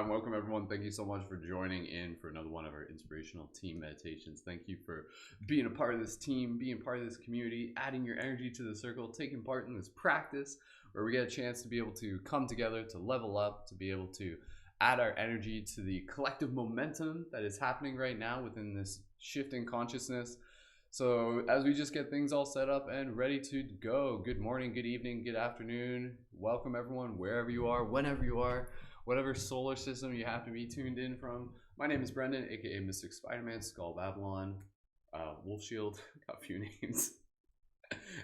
and welcome everyone. Thank you so much for joining in for another one of our inspirational team meditations. Thank you for being a part of this team, being part of this community, adding your energy to the circle, taking part in this practice where we get a chance to be able to come together, to level up, to be able to add our energy to the collective momentum that is happening right now within this shift in consciousness. So as we just get things all set up and ready to go, good morning, good evening, good afternoon. Welcome everyone, wherever you are, whenever you are, whatever solar system you have to be tuned in from. My name is Brendan, aka Mystic Spider-Man, Skull Babylon, Wolf Shield, got a few names.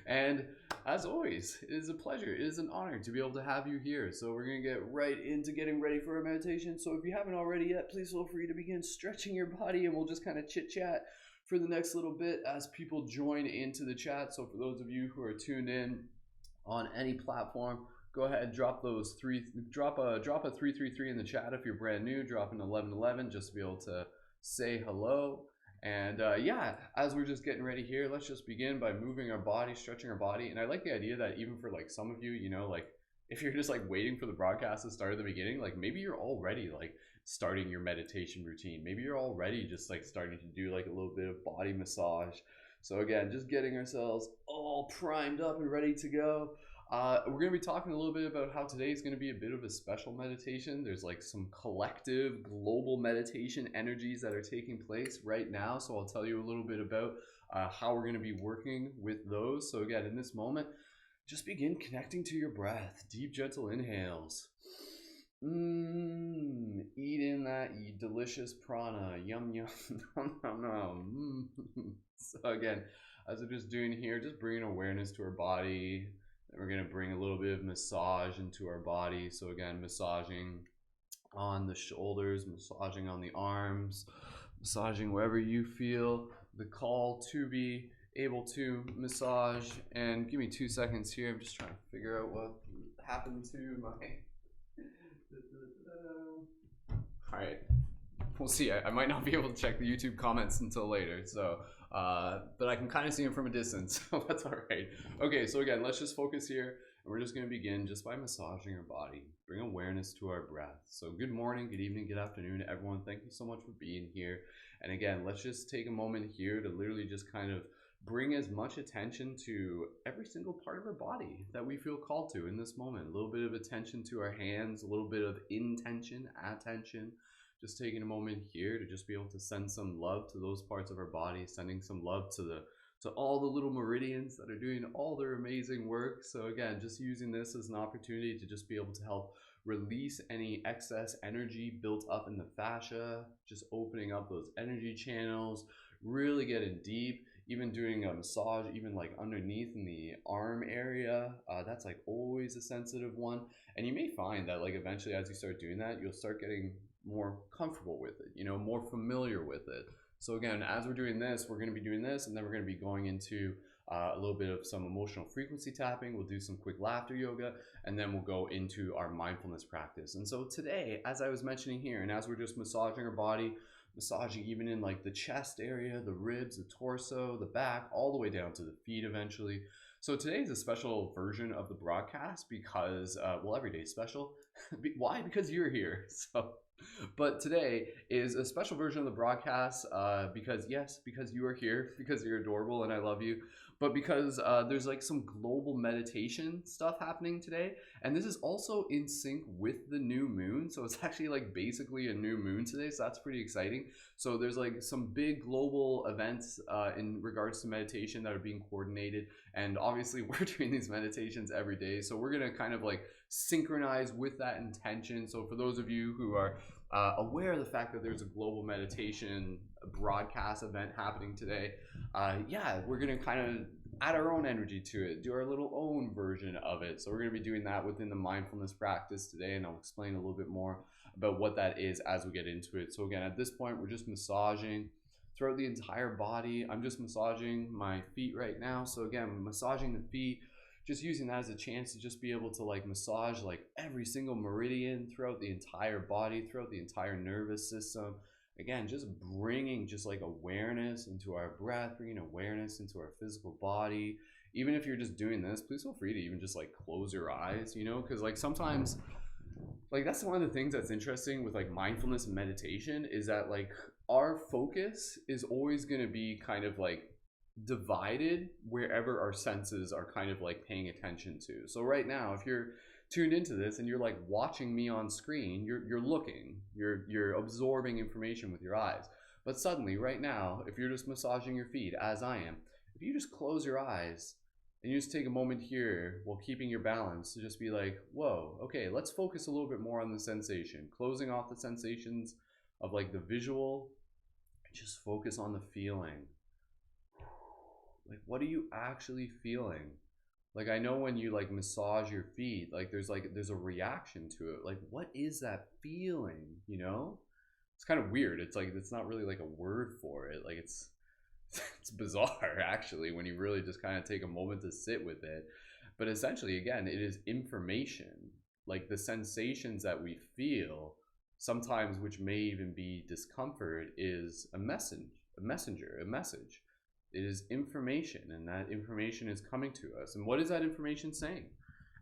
And as always, it is a pleasure, it is an honor to be able to have you here. So we're gonna get right into getting ready for our meditation. So if you haven't already yet, please feel free to begin stretching your body, and we'll just kind of chit chat for the next little bit as people join into the chat. So for those of you who are tuned in on any platform, go ahead and drop a 333 in the chat. If you're brand new, drop an 1111 just to be able to say hello. And yeah, as we're just getting ready here, let's just begin by moving our body, stretching our body. And I like the idea that even for like some of you, you know, like if you're just like waiting for the broadcast to start at the beginning, like maybe you're already like starting your meditation routine. Maybe you're already just like starting to do like a little bit of body massage. So again, just getting ourselves all primed up and ready to go. We're going to be talking a little bit about how today is going to be a bit of a special meditation. There's like some collective global meditation energies that are taking place right now. So I'll tell you a little bit about how we're going to be working with those. So again, in this moment, just begin connecting to your breath. Deep, gentle inhales. Eat in that delicious prana. Yum, yum, nom, nom, nom. So again, as we're just doing here, just bringing awareness to our body. Then we're going to bring a little bit of massage into our body. So again, massaging on the shoulders, massaging on the arms, massaging wherever you feel the call to be able to massage. And give me 2 seconds here. I'm just trying to figure out what happened to my... All right, we'll see. I might not be able to check the YouTube comments until later, so but I can kind of see them from a distance, so that's all right. Okay, so again, let's just focus here, and we're just going to begin just by massaging our body. Bring awareness to our breath. So good morning, good evening, good afternoon, everyone. Thank you so much for being here. And again, let's just take a moment here to literally just kind of bring as much attention to every single part of our body that we feel called to in this moment. A little bit of attention to our hands, a little bit of intention, attention. Just taking a moment here to just be able to send some love to those parts of our body, sending some love to all the little meridians that are doing all their amazing work. So again, just using this as an opportunity to just be able to help release any excess energy built up in the fascia, just opening up those energy channels, really getting deep. Even doing a massage, even like underneath in the arm area, that's like always a sensitive one. And you may find that like eventually as you start doing that, you'll start getting more comfortable with it, you know, more familiar with it. So again, as we're doing this, we're going to be doing this, and then we're going to be going into a little bit of some emotional frequency tapping. We'll do some quick laughter yoga, and then we'll go into our mindfulness practice. And so today, as I was mentioning here, and as we're just massaging our body, massaging even in like the chest area, the ribs, the torso, the back, all the way down to the feet eventually. So today is a special version of the broadcast because, well, every day is special. Why? Because you're here. So, but today is a special version of the broadcast because, yes, because you are here, because you're adorable and I love you, but because there's like some global meditation stuff happening today. And this is also in sync with the new moon. So it's actually like basically a new moon today. So that's pretty exciting. So there's like some big global events in regards to meditation that are being coordinated. And obviously we're doing these meditations every day. So we're going to kind of like synchronize with that intention. So for those of you who are aware of the fact that there's a global meditation broadcast event happening today, yeah, we're going to kind of add our own energy to it, do our little own version of it. So we're going to be doing that within the mindfulness practice today, and I'll explain a little bit more about what that is as we get into it. So again, at this point, we're just massaging throughout the entire body. I'm just massaging my feet right now. So again, massaging the feet, just using that as a chance to just be able to like massage like every single meridian throughout the entire body, throughout the entire nervous system. Again, just bringing just like awareness into our breath, bringing awareness into our physical body. Even if you're just doing this, please feel free to even just like close your eyes, you know, because like sometimes like that's one of the things that's interesting with like mindfulness and meditation is that like our focus is always going to be kind of like divided wherever our senses are kind of like paying attention to. So right now, if you're tuned into this and you're like watching me on screen, you're looking, you're absorbing information with your eyes. But suddenly right now, if you're just massaging your feet as I am, if you just close your eyes and you just take a moment here while keeping your balance to just be like, whoa, okay, let's focus a little bit more on the sensation, closing off the sensations of like the visual, just focus on the feeling. Like, what are you actually feeling? Like, I know when you like massage your feet, like there's a reaction to it. Like, what is that feeling? You know, it's kind of weird. It's like it's not really like a word for it. Like it's bizarre actually when you really just kind of take a moment to sit with it. But essentially, again, it is information. Like the sensations that we feel, sometimes which may even be discomfort, is a messenger, a message. It is information, and that information is coming to us. And what is that information saying?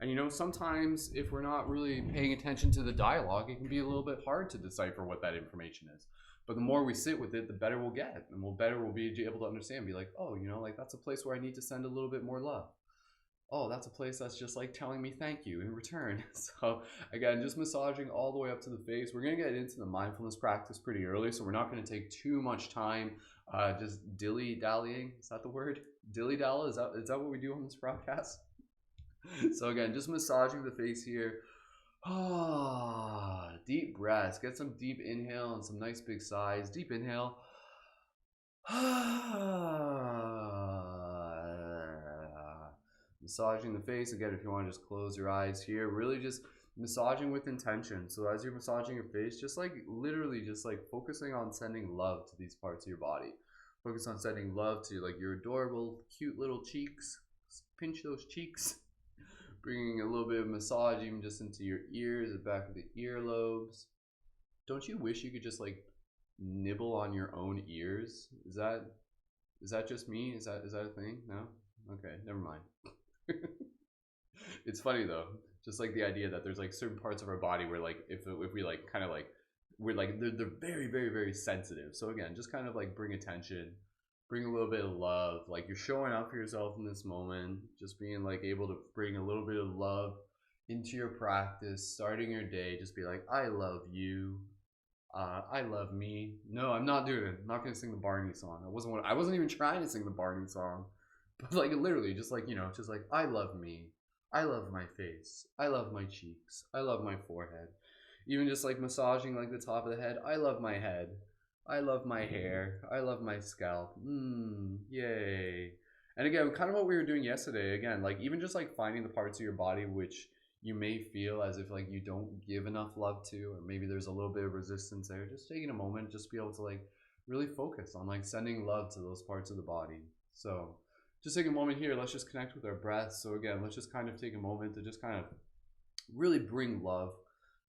And you know, sometimes if we're not really paying attention to the dialogue, it can be a little bit hard to decipher what that information is. But the more we sit with it, the better we'll get, and we'll be able to understand. Be like, oh, you know, like that's a place where I need to send a little bit more love. Oh, that's a place that's just like telling me thank you in return. So again, just massaging all the way up to the face. We're gonna get into the mindfulness practice pretty early, so we're not gonna take too much time just dilly-dallying. Is that the word? Dilly-dally? Is that what we do on this broadcast? So again, just massaging the face here. Ah, deep breaths. Get some deep inhale and some nice big sighs. Deep inhale. Massaging the face. Again, if you want to just close your eyes here, really just massaging with intention. So as you're massaging your face, just like literally just like focusing on sending love to these parts of your body. Focus on sending love to like your adorable, cute little cheeks. Pinch those cheeks. Bringing a little bit of massage even just into your ears, the back of the earlobes. Don't you wish you could just like nibble on your own ears? Is that just me? Is that a thing? No? Okay, never mind. It's funny though, just like the idea that there's like certain parts of our body where like if we like kind of like we're like they're very very very sensitive. So again, just kind of like bring attention, bring a little bit of love, like you're showing up for yourself in this moment, just being like able to bring a little bit of love into your practice, starting your day. Just be like, I love you. I love me. No, I'm not doing it. I'm not gonna sing the Barney song. I wasn't even trying to sing the Barney song. But like literally, just like, you know, just like, I love me. I love my face. I love my cheeks. I love my forehead. Even just like massaging like the top of the head. I love my head. I love my hair. I love my scalp. Yay. And again, kind of what we were doing yesterday. Again, like even just like finding the parts of your body which you may feel as if like you don't give enough love to, or maybe there's a little bit of resistance there. Just taking a moment, just be able to like really focus on like sending love to those parts of the body. So just take a moment here. Let's just connect with our breath. So again, let's just kind of take a moment to just kind of really bring love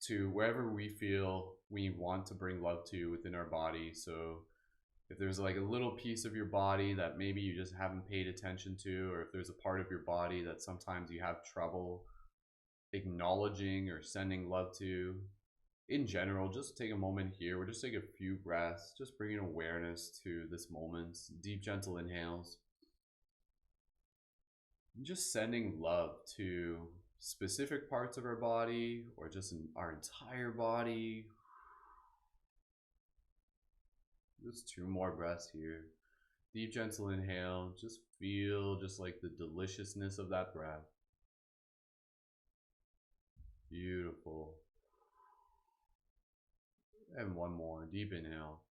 to wherever we feel we want to bring love to within our body. So if there's like a little piece of your body that maybe you just haven't paid attention to, or if there's a part of your body that sometimes you have trouble acknowledging or sending love to, in general, just take a moment here. We'll just take a few breaths, just bringing awareness to this moment. Deep, gentle inhales. Just sending love to specific parts of our body or just in our entire body. Just 2 more breaths here. Deep, gentle inhale. Just feel just like the deliciousness of that breath. Beautiful. And 1 more. Deep inhale.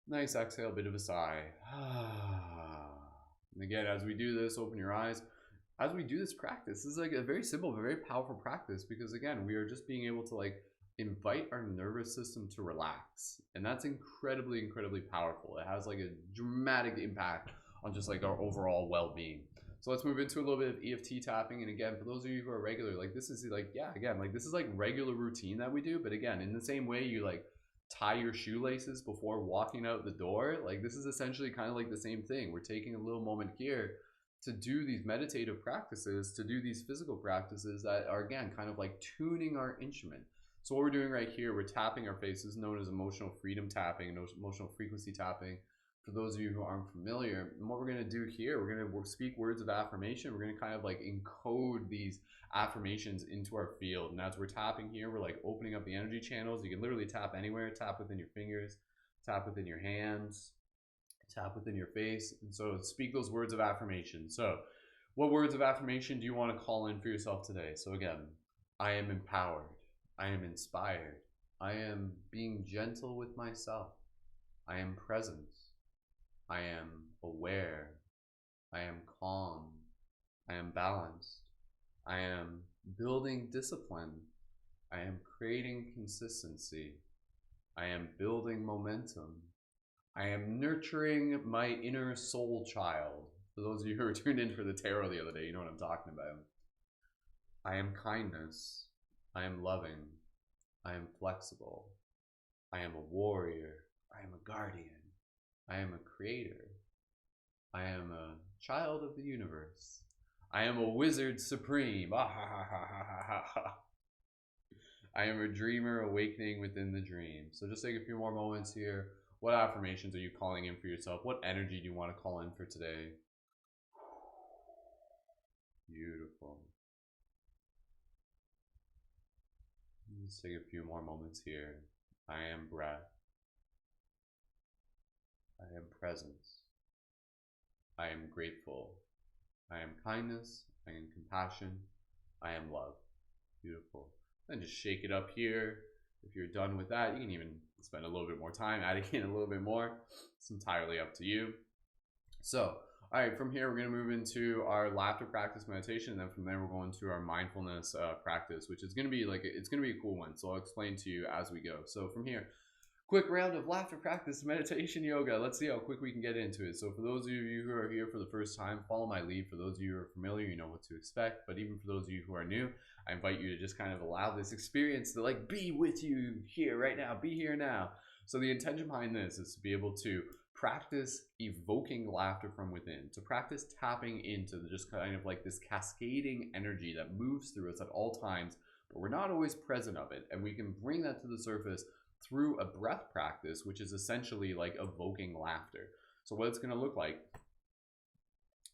Nice exhale, bit of a sigh. And again, as we do this, open your eyes. As we do this practice, this is like a very simple, but very powerful practice, because again, we are just being able to like invite our nervous system to relax. And that's incredibly, incredibly powerful. It has like a dramatic impact on just like our overall well-being. So let's move into a little bit of EFT tapping. And again, for those of you who are regular, like this is like, yeah, again, like this is like regular routine that we do. But again, in the same way you like tie your shoelaces before walking out the door, like this is essentially kind of like the same thing. We're taking a little moment here to do these meditative practices, to do these physical practices that are, again, kind of like tuning our instrument. So what we're doing right here, we're tapping our faces, known as emotional freedom tapping, emotional frequency tapping. For those of you who aren't familiar, and what we're going to do here, we're going to speak words of affirmation. We're going to kind of like encode these affirmations into our field. And as we're tapping here, we're like opening up the energy channels. You can literally tap anywhere, tap within your fingers, tap within your hands, tap within your face. And so speak those words of affirmation. So what words of affirmation do you want to call in for yourself today? So again, I am empowered. I am inspired. I am being gentle with myself. I am present. I am aware. I am calm. I am balanced. I am building discipline. I am creating consistency. I am building momentum. I am nurturing my inner soul child. For those of you who were tuned in for the tarot the other day, you know what I'm talking about. I am kindness. I am loving. I am flexible. I am a warrior. I am a guardian. I am a creator. I am a child of the universe. I am a wizard supreme. Ah, ha, ha, ha, ha, ha, ha. I am a dreamer awakening within the dream. So just take a few more moments here. What affirmations are you calling in for yourself? What energy do you want to call in for today? Beautiful. Let's take a few more moments here. I am breath. I am presence. I am grateful. I am kindness. I am compassion. I am love. Beautiful. Then just shake it up here. If you're done with that, you can even spend a little bit more time adding in a little bit more. It's entirely up to you. So, all right, from here, we're going to move into our laughter practice meditation. And then from there, we're going to our mindfulness practice, which is going to be like, it's going to be a cool one. So I'll explain to you as we go. So from here, quick round of laughter practice, meditation, yoga. Let's see how quick we can get into it. So for those of you who are here for the first time, follow my lead. For those of you who are familiar, you know what to expect. But even for those of you who are new, I invite you to just kind of allow this experience to like be with you here right now, be here now. So the intention behind this is to be able to practice evoking laughter from within, to practice tapping into the just kind of like this cascading energy that moves through us at all times, but we're not always present of it. And we can bring that to the surface through a breath practice, which is essentially like evoking laughter. So what it's going to look like,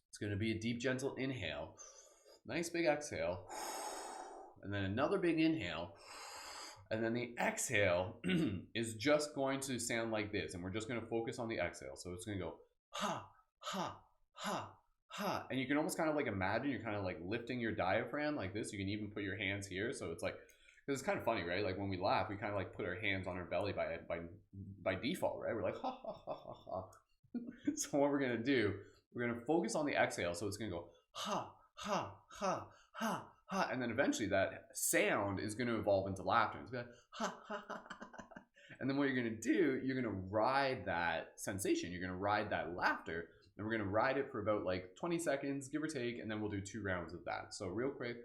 it's going to be a deep, gentle inhale, nice big exhale, and then another big inhale, and then the exhale is just going to sound like this, and we're just going to focus on the exhale. So it's going to go ha, ha, ha, ha, and you can almost kind of like imagine you're kind of like lifting your diaphragm like this. You can even put your hands here, so it's like, because it's kind of funny, right? Like when we laugh, we kind of like put our hands on our belly by default, right? We're like, ha, ha, ha, ha, ha. So what we're going to do, we're going to focus on the exhale. So it's going to go ha, ha, ha, ha, ha. And then eventually that sound is going to evolve into laughter. It's going to ha, ha, ha, ha. And then what you're going to do, you're going to ride that sensation. You're going to ride that laughter. And we're going to ride it for about like 20 seconds, give or take. And then we'll do 2 rounds of that. So real quick,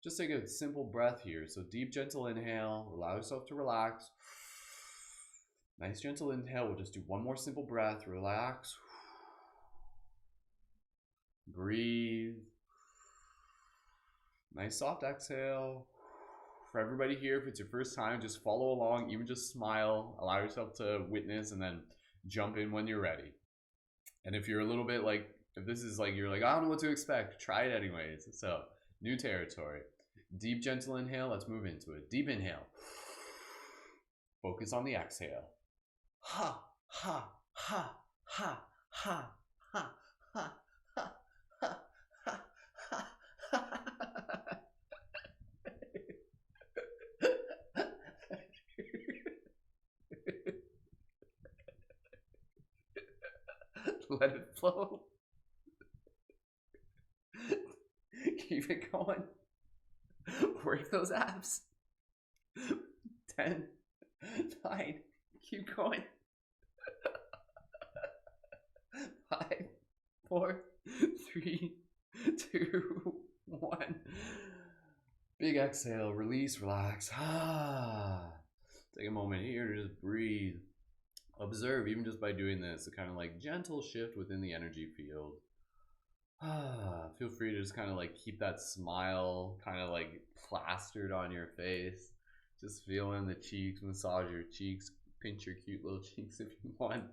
just take a simple breath here. So deep, gentle inhale. Allow yourself to relax. Nice, gentle inhale. We'll just do one more simple breath. Relax. Breathe. Nice, soft exhale. For everybody here, if it's your first time, just follow along. Even just smile. Allow yourself to witness and then jump in when you're ready. And if you're a little bit like, if this is like, you're like, I don't know what to expect, try it anyways. So, new territory. Deep, gentle inhale. Let's move into it. Deep inhale. Focus on the exhale. Ha, ha, ha, ha, ha, ha, ha, ha, ha, ha, ha, ha. Let it flow. Keep it going. Work those abs. 10, 9, keep going. 5, 4, 3, 2, 1. Big exhale, release, relax. Take a moment here to just breathe. Observe, even just by doing this, a kind of like gentle shift within the energy field. Feel free to just kind of like keep that smile kind of like plastered on your face. Just feeling the cheeks, massage your cheeks, pinch your cute little cheeks if you want.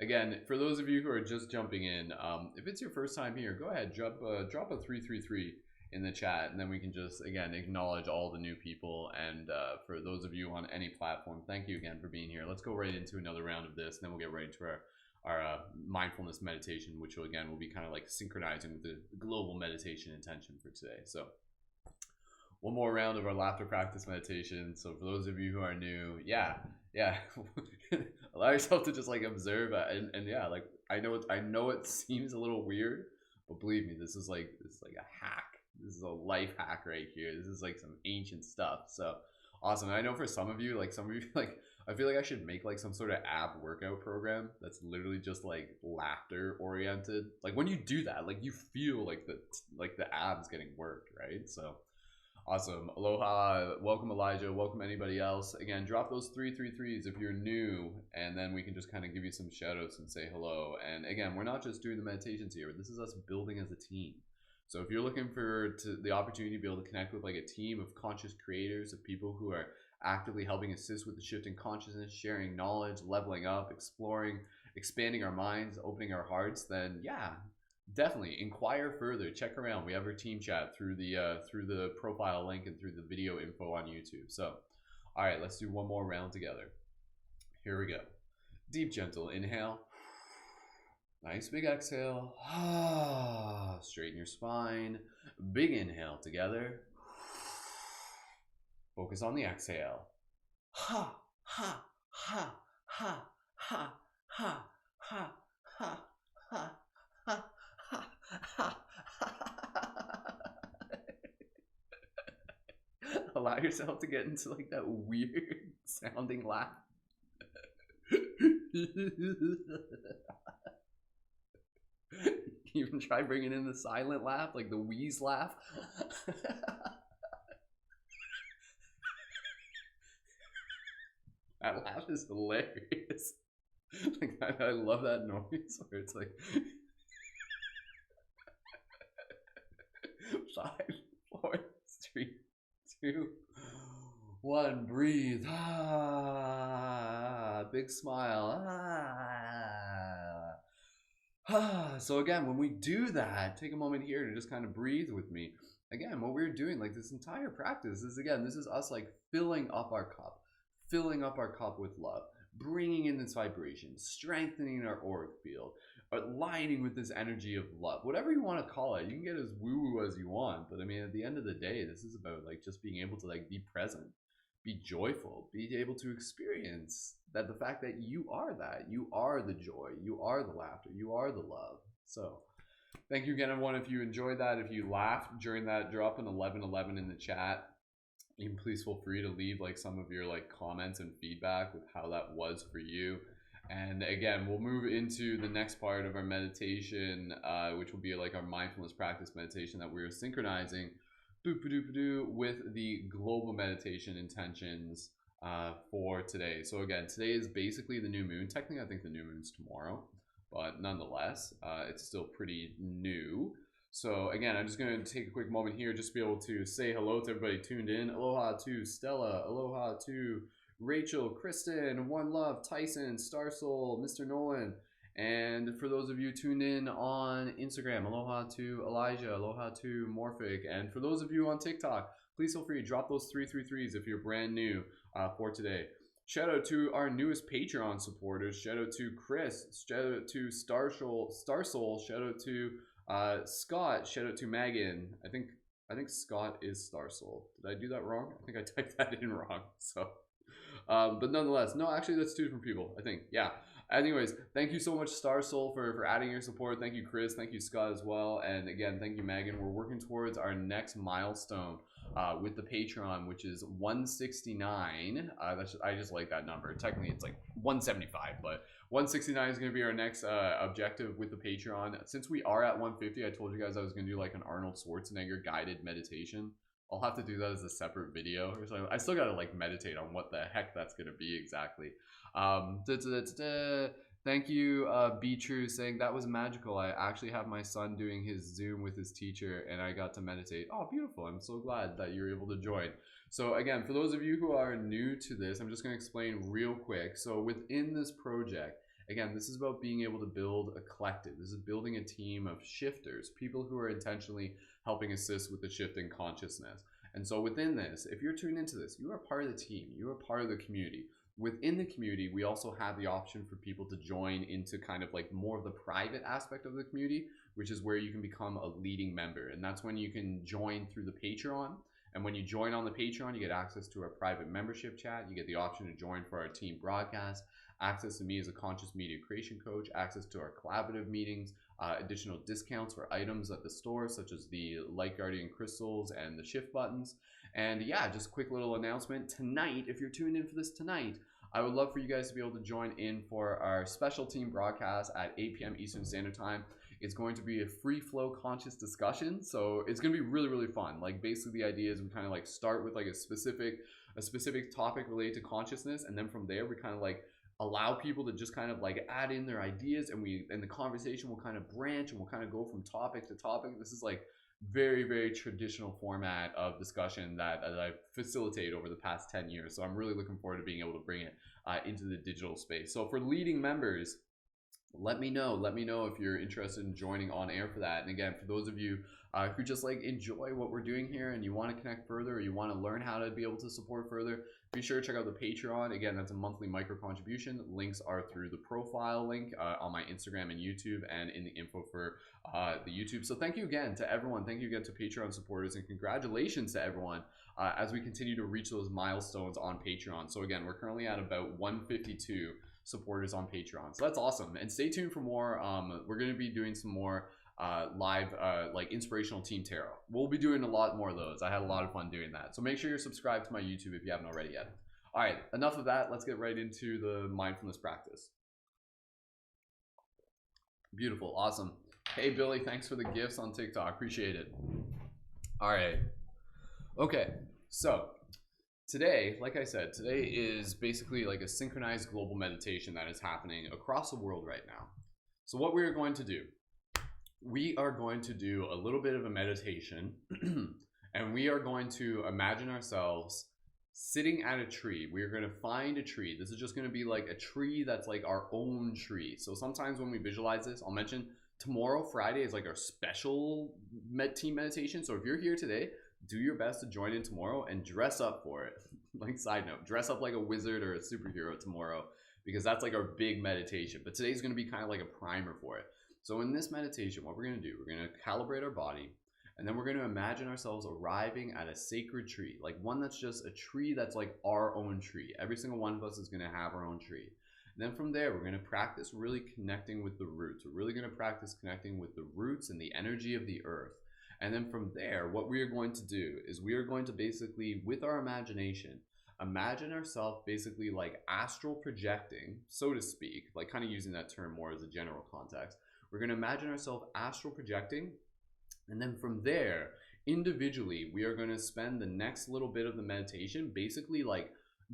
Again, for those of you who are just jumping in, if it's your first time here, go ahead, drop a 333 in the chat, and then we can just, again, acknowledge all the new people. And for those of you on any platform, thank you again for being here. Let's go right into another round of this, and then we'll get right into our mindfulness meditation, which will be kind of like synchronizing with the global meditation intention for today. So one more round of our laughter practice meditation. So for those of you who are new, yeah, allow yourself to just like observe and yeah, like I know it seems a little weird, but believe me, this is like a hack. This is a life hack right here. This is like some ancient stuff. So awesome. And I know for some of you like I feel like I should make like some sort of ab workout program that's literally just like laughter oriented. Like when you do that, like you feel like the abs getting worked, right? So awesome. Aloha. Welcome Elijah. Welcome anybody else. Again, drop those 333s if you're new, and then we can just kind of give you some shout outs and say hello. And again, we're not just doing the meditations here. This is us building as a team. So if you're looking for the opportunity to be able to connect with like a team of conscious creators, of people who are actively helping assist with the shift in consciousness, sharing knowledge, leveling up, exploring, expanding our minds, opening our hearts, then yeah, definitely inquire further. Check around. We have our team chat through the profile link and through the video info on YouTube. So, all right, let's do one more round together. Here we go. Deep, gentle inhale. Nice big exhale. Straighten your spine. Big inhale together. Focus on the exhale. Ha, ha, ha, ha, ha, ha, ha, ha, ha, ha, ha, ha. Allow yourself to get into like that weird sounding laugh. Even try bringing in the silent laugh, like the wheeze laugh. That laugh is hilarious. Like I love that noise where it's like 5, 4, 3, 2, 1. Breathe. Big smile. So again, when we do that, take a moment here to just kind of breathe with me. Again, what we're doing like this entire practice is, again, this is us like filling up our cup with love, bringing in this vibration, strengthening our auric field, aligning with this energy of love, whatever you want to call it. You can get as woo-woo as you want, but I mean, at the end of the day, this is about like just being able to like be present, be joyful, be able to experience that, the fact that you are the joy, you are the laughter, you are the love. So thank you again, everyone. If you enjoyed that, if you laughed during that, drop an 1111 in the chat. You can please feel free to leave like some of your like comments and feedback with how that was for you. And again, we'll move into the next part of our meditation, which will be like our mindfulness practice meditation that we're synchronizing with the global meditation intentions for today. So again, today is basically the new moon. Technically, I think the new moon's tomorrow, but nonetheless, it's still pretty new. So again, I'm just going to take a quick moment here just to be able to say hello to everybody tuned in. Aloha to Stella. Aloha to Rachel, Kristen, One Love, Tyson, Star Soul, Mr. Nolan. And for those of you tuned in on Instagram, aloha to Elijah, aloha to Morphic. And for those of you on TikTok, please feel free to drop those 333s if you're brand new for today. Shout out to our newest Patreon supporters. Shout out to Chris. Shout out to Star Soul. Shout out to Scott. Shout out to Megan. I think Scott is Star Soul. Did I do that wrong? I think I typed that in wrong. So, but nonetheless, no, actually that's 2 different people. I think, yeah. Anyways, thank you so much, Star Soul, for adding your support. Thank you, Chris. Thank you, Scott, as well. And again, thank you, Megan. We're working towards our next milestone with the Patreon, which is 169. I just like that number. Technically, it's like 175, but 169 is going to be our next objective with the Patreon. Since we are at 150, I told you guys I was going to do like an Arnold Schwarzenegger guided meditation. I'll have to do that as a separate video or something. I still got to like meditate on what the heck that's going to be exactly. Thank you, Be True, saying that was magical. I actually have my son doing his Zoom with his teacher, and I got to meditate. Oh, beautiful! I'm so glad that you're able to join. So again, for those of you who are new to this, I'm just going to explain real quick. So within this project, again, this is about being able to build a collective. This is building a team of shifters, people who are intentionally helping assist with the shift in consciousness. And so within this, if you're tuned into this, you are part of the team. You are part of the community. Within the community, we also have the option for people to join into kind of like more of the private aspect of the community, which is where you can become a leading member. And that's when you can join through the Patreon. And when you join on the Patreon, you get access to our private membership chat. You get the option to join for our team broadcast, access to me as a conscious media creation coach, access to our collaborative meetings, additional discounts for items at the store, such as the Light Guardian crystals and the shift buttons. And yeah, just a quick little announcement. Tonight, if you're tuned in for this tonight, I would love for you guys to be able to join in for our special team broadcast at 8 p.m. Eastern Standard Time. It's going to be a free flow conscious discussion. So it's going to be really, really fun. Like basically the idea is we kind of like start with like a specific topic related to consciousness. And then from there, we kind of like allow people to just kind of like add in their ideas, and the conversation will kind of branch and we'll kind of go from topic to topic. This is like very, very traditional format of discussion that I've facilitated over the past 10 years. So I'm really looking forward to being able to bring it into the digital space. So for leading members, let me know if you're interested in joining on air for that. And again, for those of you who just like enjoy what we're doing here and you want to connect further, or you want to learn how to be able to support further, be sure to check out the Patreon. Again, that's a monthly micro contribution. Links are through the profile link on my Instagram and YouTube, and in the info for the YouTube. So thank you again to everyone. Thank you again to Patreon supporters, and congratulations to everyone as we continue to reach those milestones on Patreon. So again, we're currently at about 152 supporters on Patreon. So that's awesome. And stay tuned for more. We're going to be doing some more live like inspirational team tarot. We'll be doing a lot more of those. I had a lot of fun doing that. So make sure you're subscribed to my YouTube if you haven't already yet. All right, enough of that. Let's get right into the mindfulness practice. Beautiful. Awesome. Hey, Billy, thanks for the gifts on TikTok. Appreciate it. All right. Okay, so today, like I said, today is basically like a synchronized global meditation that is happening across the world right now. So what we are going to do, we are going to do a little bit of a meditation and we are going to imagine ourselves sitting at a tree. We are going to find a tree. This is just going to be like a tree that's like our own tree. So sometimes when we visualize this, I'll mention tomorrow, Friday, is like our special team meditation. So if you're here today, do your best to join in tomorrow and dress up for it. Like side note, dress up like a wizard or a superhero tomorrow, because that's like our big meditation. But today's going to be kind of like a primer for it. So in this meditation, what we're going to do, we're going to calibrate our body, and then we're going to imagine ourselves arriving at a sacred tree, like one that's just a tree that's like our own tree. Every single one of us is going to have our own tree. And then from there, we're going to practice really connecting with the roots. We're really going to practice connecting with the roots and the energy of the earth. And then from there, what we are going to do is we are going to basically, with our imagination, imagine ourselves basically like astral projecting, so to speak, like kind of using that term more as a general context. We're going to imagine ourselves astral projecting. And then from there, individually, we are going to spend the next little bit of the meditation basically like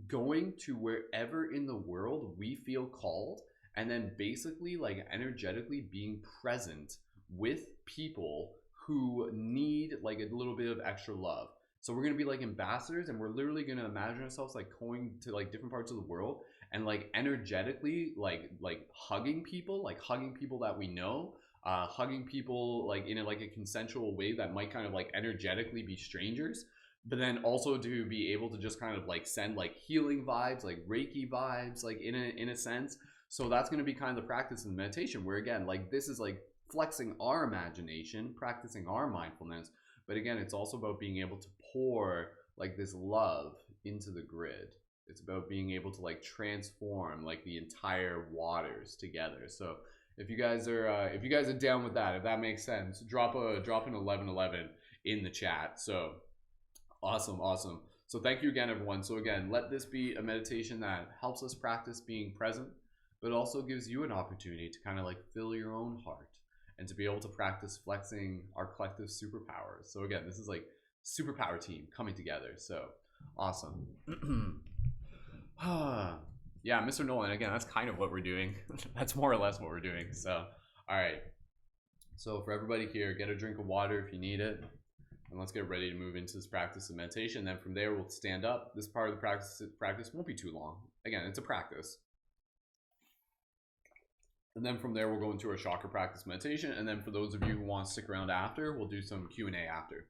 going to wherever in the world we feel called, and then basically like energetically being present with people who need like a little bit of extra love. So we're going to be like ambassadors, and we're literally going to imagine ourselves like going to like different parts of the world and like energetically like hugging people that we know, hugging people like in a consensual way that might kind of like energetically be strangers, but then also to be able to just kind of like send like healing vibes, like Reiki vibes, like in a sense. So that's going to be kind of the practice in the meditation, where again, like this is like flexing our imagination, practicing our mindfulness, but again, it's also about being able to pour like this love into the grid. It's about being able to like transform like the entire waters together. So if you guys are down with that, if that makes sense, drop an 1111 in the chat. So awesome. So thank you again, everyone. So again, let this be a meditation that helps us practice being present, but also gives you an opportunity to kind of like fill your own heart and to be able to practice flexing our collective superpowers. So again, this is like superpower team coming together. So awesome. Yeah, Mr. Nolan, again, that's kind of what we're doing. That's more or less what we're doing. So, all right. So for everybody here, get a drink of water if you need it. And let's get ready to move into this practice of meditation. Then from there, we'll stand up. This part of the practice won't be too long. Again, it's a practice. And then from there, we'll go into our chakra practice meditation. And then for those of you who want to stick around after, we'll do some Q&A after.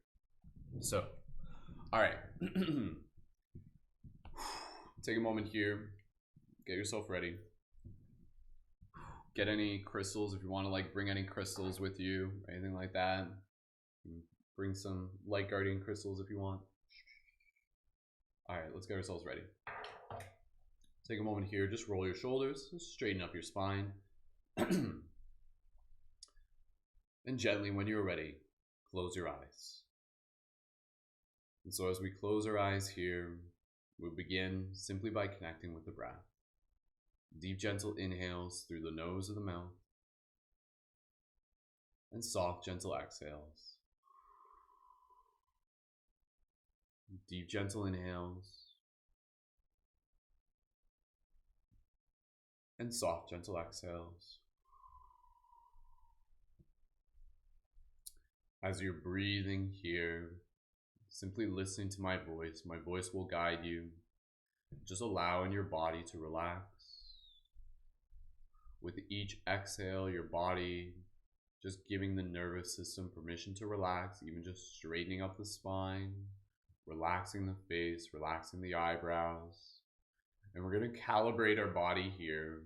So, all right. Take a moment here. Get yourself ready. Get any crystals if you want to like bring any crystals with you, or anything like that. Bring some light guardian crystals if you want. All right, let's get ourselves ready. Take a moment here, just roll your shoulders, straighten up your spine. And gently, when you're ready, close your eyes. And so as we close our eyes here, we'll begin simply by connecting with the breath. Deep, gentle inhales through the nose or the mouth, and soft, gentle exhales. Deep, gentle inhales, and soft, gentle exhales. As you're breathing here, simply listening to my voice will guide you. Just allowing your body to relax. With each exhale, your body just giving the nervous system permission to relax, even just straightening up the spine, relaxing the face, relaxing the eyebrows. And we're going to calibrate our body here.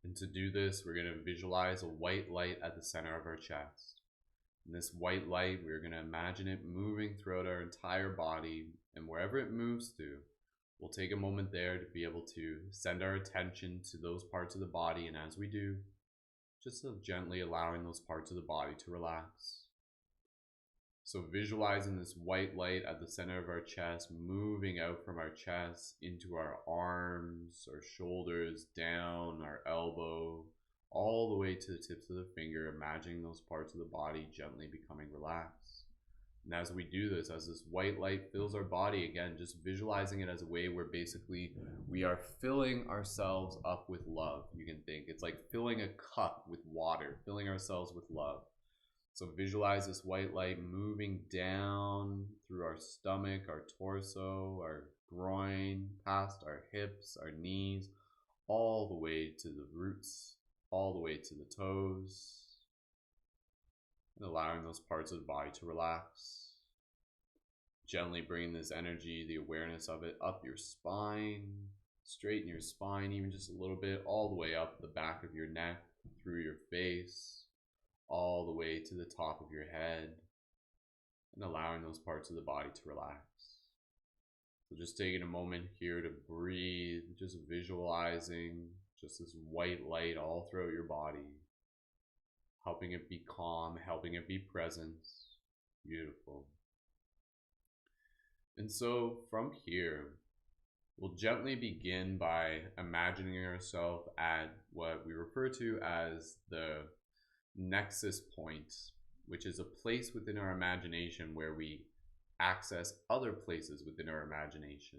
And to do this, we're going to visualize a white light at the center of our chest. And this white light, we're going to imagine it moving throughout our entire body, and wherever it moves to, we'll take a moment there to be able to send our attention to those parts of the body, and as we do, just so gently allowing those parts of the body to relax. So visualizing this white light at the center of our chest, moving out from our chest into our arms, our shoulders, down, our elbow, all the way to the tips of the finger, imagining those parts of the body gently becoming relaxed. And as we do this, as this white light fills our body, again, just visualizing it as a way where basically we are filling ourselves up with love. You can think it's like filling a cup with water, filling ourselves with love. So visualize this white light moving down through our stomach, our torso, our groin, past our hips, our knees, all the way to the roots, all the way to the toes, and allowing those parts of the body to relax. Gently bringing this energy, the awareness of it, up your spine, straighten your spine even just a little bit, all the way up the back of your neck, through your face, all the way to the top of your head, and allowing those parts of the body to relax. So just taking a moment here to breathe, just visualizing just this white light all throughout your body, helping it be calm, helping it be present. Beautiful. And so from here, we'll gently begin by imagining ourselves at what we refer to as the nexus point, which is a place within our imagination where we access other places within our imagination.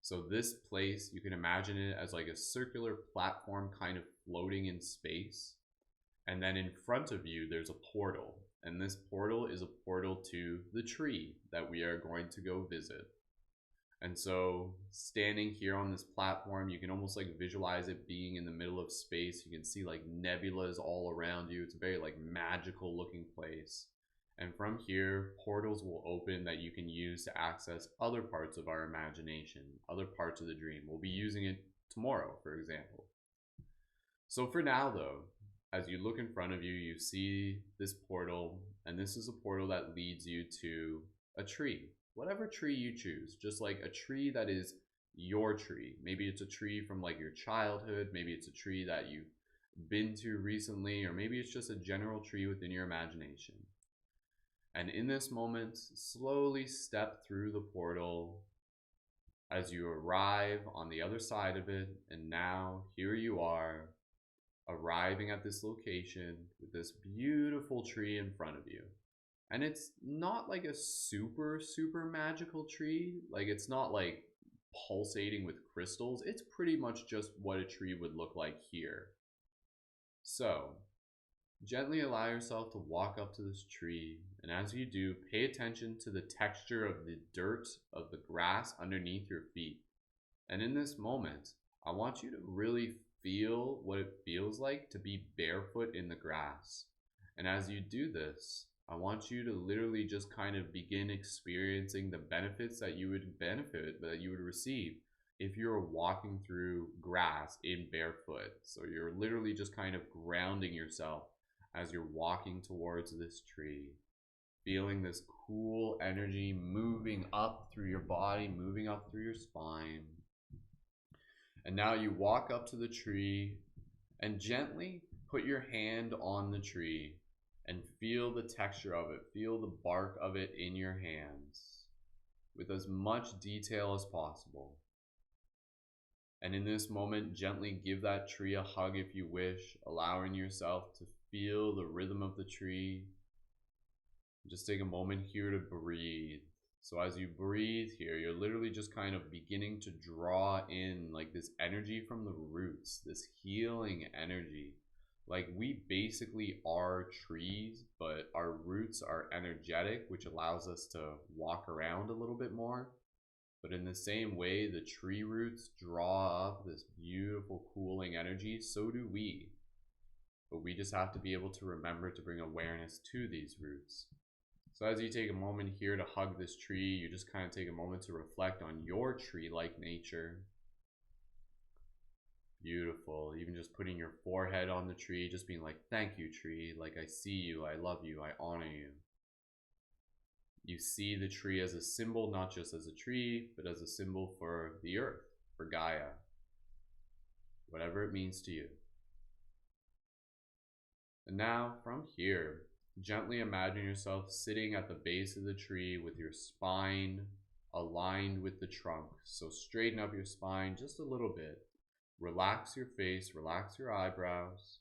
So this place, you can imagine it as like a circular platform kind of floating in space. And then in front of you, there's a portal. And this portal is a portal to the tree that we are going to go visit. And so standing here on this platform, you can almost like visualize it being in the middle of space. You can see like nebulas all around you. It's a very like magical looking place. And from here, portals will open that you can use to access other parts of our imagination, other parts of the dream. We'll be using it tomorrow, for example. So for now though, as you look in front of you, you see this portal, and this is a portal that leads you to a tree. Whatever tree you choose, just like a tree that is your tree. Maybe it's a tree from like your childhood, maybe it's a tree that you've been to recently, or maybe it's just a general tree within your imagination. And in this moment, slowly step through the portal as you arrive on the other side of it. And now here you are, arriving at this location with this beautiful tree in front of you. And it's not like a super magical tree. Like it's not like pulsating with crystals, it's pretty much just what a tree would look like here. So, gently allow yourself to walk up to this tree, and as you do, pay attention to the texture of the dirt of the grass underneath your feet. And in this moment, I want you to really feel what it feels like to be barefoot in the grass. And as you do this, I want you to literally just kind of begin experiencing the benefits that you would receive if you're walking through grass in barefoot. So you're literally just kind of grounding yourself as you're walking towards this tree, feeling this cool energy moving up through your body, moving up through your spine. And now you walk up to the tree and gently put your hand on the tree and feel the texture of it. Feel the bark of it in your hands with as much detail as possible. And in this moment, gently give that tree a hug if you wish, allowing yourself to feel the rhythm of the tree. Just take a moment here to breathe. So as you breathe here, you're literally just kind of beginning to draw in like this energy from the roots, this healing energy. Like we basically are trees, but our roots are energetic, which allows us to walk around a little bit more. But in the same way, the tree roots draw up this beautiful cooling energy, so do we. But we just have to be able to remember to bring awareness to these roots. So as you take a moment here to hug this tree, you just kind of take a moment to reflect on your tree-like nature. Beautiful. Even just putting your forehead on the tree, just being like, thank you, tree. Like, I see you, I love you, I honor you. You see the tree as a symbol, not just as a tree, but as a symbol for the earth, for Gaia. Whatever it means to you. And now, from here, gently imagine yourself sitting at the base of the tree with your spine aligned with the trunk. So straighten up your spine just a little bit. Relax your face, relax your eyebrows.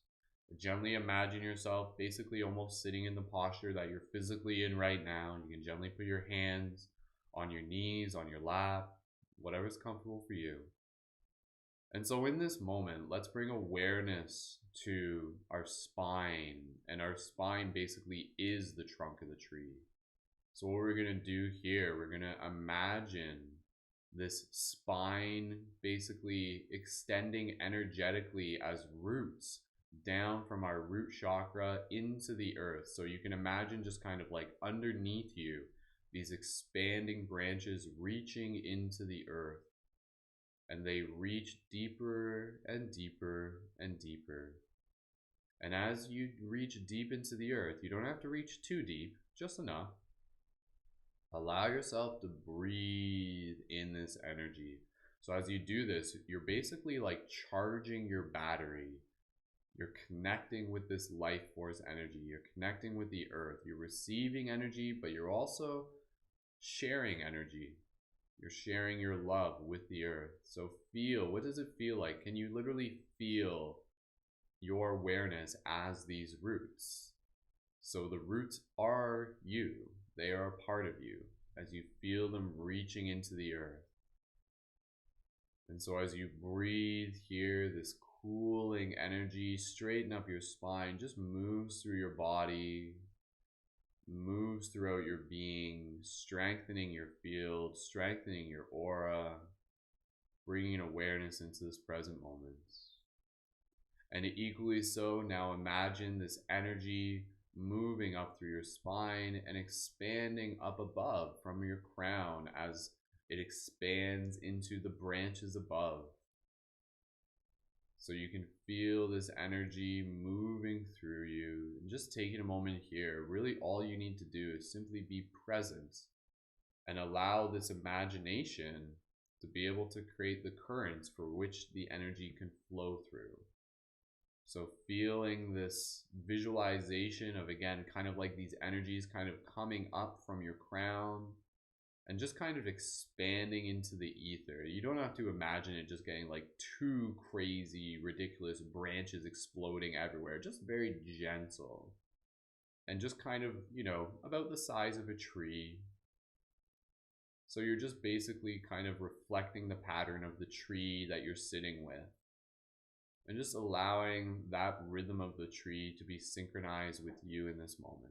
Gently imagine yourself basically almost sitting in the posture that you're physically in right now. You can gently put your hands on your knees, on your lap, whatever's comfortable for you. And so in this moment, let's bring awareness to our spine. And our spine basically is the trunk of the tree. So what we're going to do here, we're going to imagine this spine basically extending energetically as roots down from our root chakra into the earth. So you can imagine just kind of like underneath you, these expanding branches reaching into the earth. And they reach deeper and deeper and deeper. And as you reach deep into the earth, you don't have to reach too deep, just enough. Allow yourself to breathe in this energy. So as you do this, you're basically like charging your battery. You're connecting with this life force energy. You're connecting with the earth. You're receiving energy, but you're also sharing energy. You're sharing your love with the earth. So feel, what does it feel like? Can you literally feel your awareness as these roots? So the roots are you. They are a part of you as you feel them reaching into the earth. And so as you breathe here, this cooling energy, straighten up your spine, just moves through your body, moves throughout your being, strengthening your field, strengthening your aura, bringing awareness into this present moment. And equally so, now imagine this energy moving up through your spine and expanding up above from your crown as it expands into the branches above. So you can feel this energy moving through you. And just taking a moment here, really all you need to do is simply be present and allow this imagination to be able to create the currents for which the energy can flow through. So feeling this visualization of, again, kind of like these energies kind of coming up from your crown and just kind of expanding into the ether. You don't have to imagine it just getting like too crazy, ridiculous branches exploding everywhere. Just very gentle and just kind of, you know, about the size of a tree. So you're just basically kind of reflecting the pattern of the tree that you're sitting with, and just allowing that rhythm of the tree to be synchronized with you in this moment.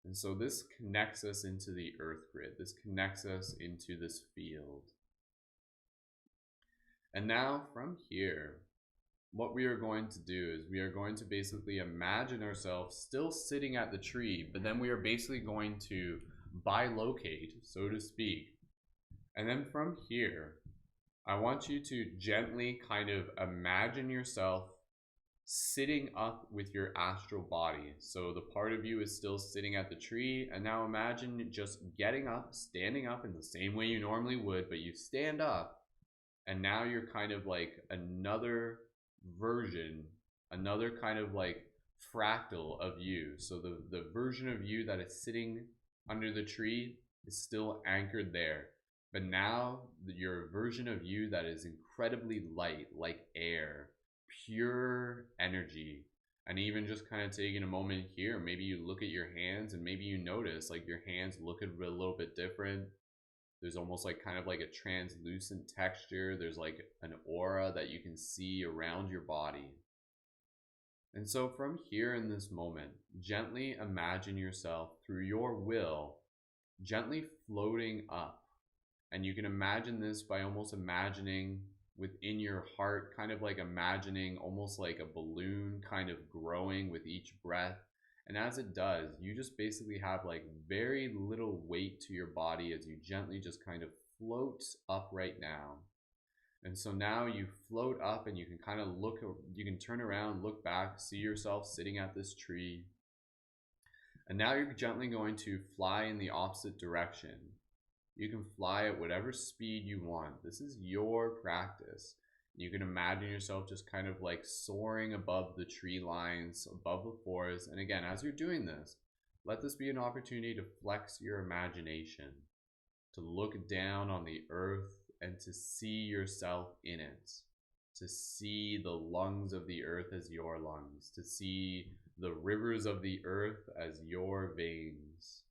And so this connects us into the earth grid. This connects us into this field. And now from here, what we are going to do is we are going to basically imagine ourselves still sitting at the tree, but then we are basically going to bilocate, so to speak. And then from here, I want you to gently kind of imagine yourself sitting up with your astral body. So the part of you is still sitting at the tree, and now imagine just getting up, standing up in the same way you normally would, but you stand up, and now you're kind of like another version, another kind of like fractal of you. So the version of you that is sitting under the tree is still anchored there. But now your version of you that is incredibly light, like air, pure energy. And even just kind of taking a moment here, maybe you look at your hands and maybe you notice like your hands look a little bit different. There's almost like kind of like a translucent texture. There's like an aura that you can see around your body. And so from here in this moment, gently imagine yourself through your will, gently floating up. And you can imagine this by almost imagining within your heart, kind of like imagining almost like a balloon kind of growing with each breath. And as it does, you just basically have like very little weight to your body as you gently just kind of float up right now. And so now you float up and you can kind of look, you can turn around, look back, see yourself sitting at this tree. And now you're gently going to fly in the opposite direction. You can fly at whatever speed you want. This is your practice. You can imagine yourself just kind of like soaring above the tree lines, above the forest. And again, as you're doing this, let this be an opportunity to flex your imagination, to look down on the earth and to see yourself in it, to see the lungs of the earth as your lungs, to see the rivers of the earth as your veins.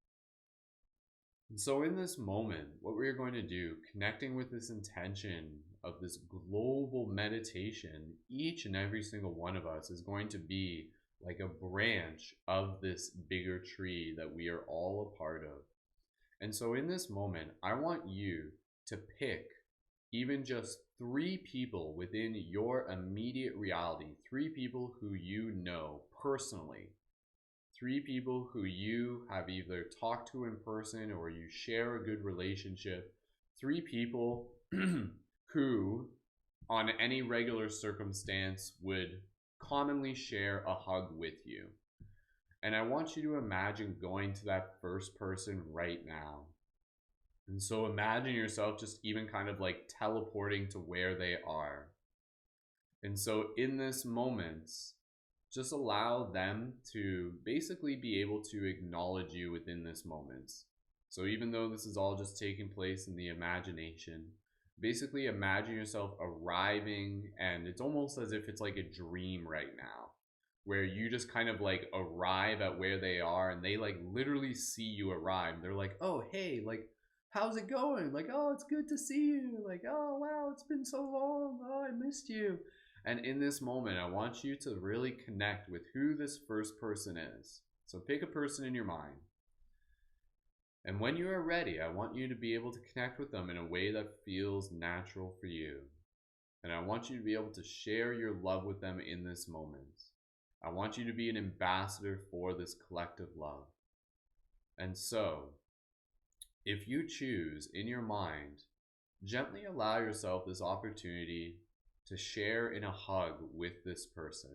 And so in this moment, what we're going to do, connecting with this intention of this global meditation, each and every single one of us is going to be like a branch of this bigger tree that we are all a part of. And so in this moment, I want you to pick even just 3 people within your immediate reality, 3 people who you know personally, 3 people who you have either talked to in person or you share a good relationship, 3 people who on any regular circumstance would commonly share a hug with you. And I want you to imagine going to that first person right now. And so imagine yourself just even kind of like teleporting to where they are. And so in this moment, just allow them to basically be able to acknowledge you within this moment. So even though this is all just taking place in the imagination, basically imagine yourself arriving, and it's almost as if it's like a dream right now, where you just kind of like arrive at where they are and they like literally see you arrive. They're like, oh, hey, like, how's it going? Like, oh, it's good to see you. Like, oh, wow, it's been so long. Oh, I missed you. And in this moment, I want you to really connect with who this first person is. So pick a person in your mind. And when you are ready, I want you to be able to connect with them in a way that feels natural for you. And I want you to be able to share your love with them in this moment. I want you to be an ambassador for this collective love. And so, if you choose in your mind, gently allow yourself this opportunity to share in a hug with this person.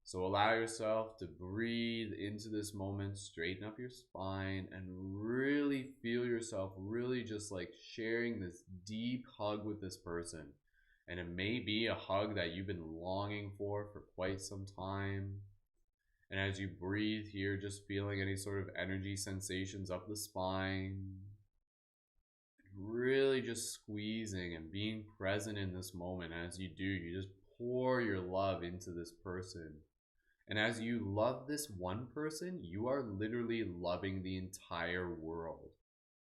So allow yourself to breathe into this moment, straighten up your spine, and really feel yourself really just like sharing this deep hug with this person. And it may be a hug that you've been longing for quite some time. And as you breathe here, just feeling any sort of energy sensations up the spine, really just squeezing and being present in this moment. As you do, you just pour your love into this person. And as you love this one person, you are literally loving the entire world.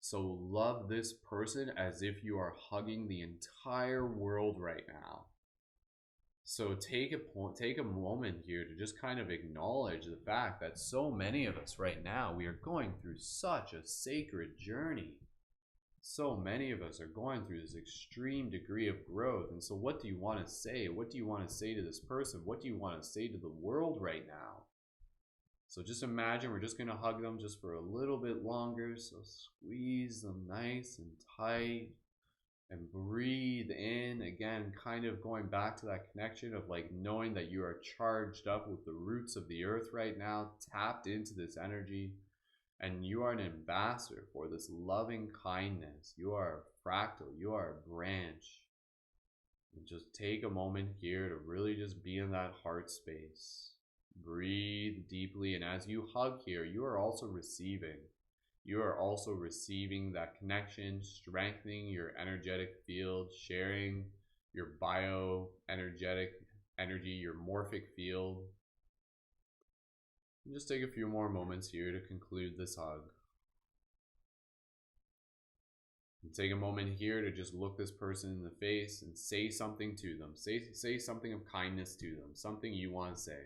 So love this person as if you are hugging the entire world right now. So take a moment here to just kind of acknowledge the fact that so many of us right now, we are going through such a sacred journey. So many of us are going through this extreme degree of growth. And so what do you want to say? What do you want to say to this person? What do you want to say to the world right now? So just imagine we're just going to hug them just for a little bit longer. So squeeze them nice and tight and breathe in again, kind of going back to that connection of like knowing that you are charged up with the roots of the earth right now, tapped into this energy, and you are an ambassador for this loving kindness. You are a fractal, you are a branch. And just take a moment here to really just be in that heart space. Breathe deeply, and as you hug here, you are also receiving. You are also receiving that connection, strengthening your energetic field, sharing your bioenergetic energy, your morphic field. And just take a few more moments here to conclude this hug. And take a moment here to just look this person in the face and say something to them. Say something of kindness to them, something you want to say.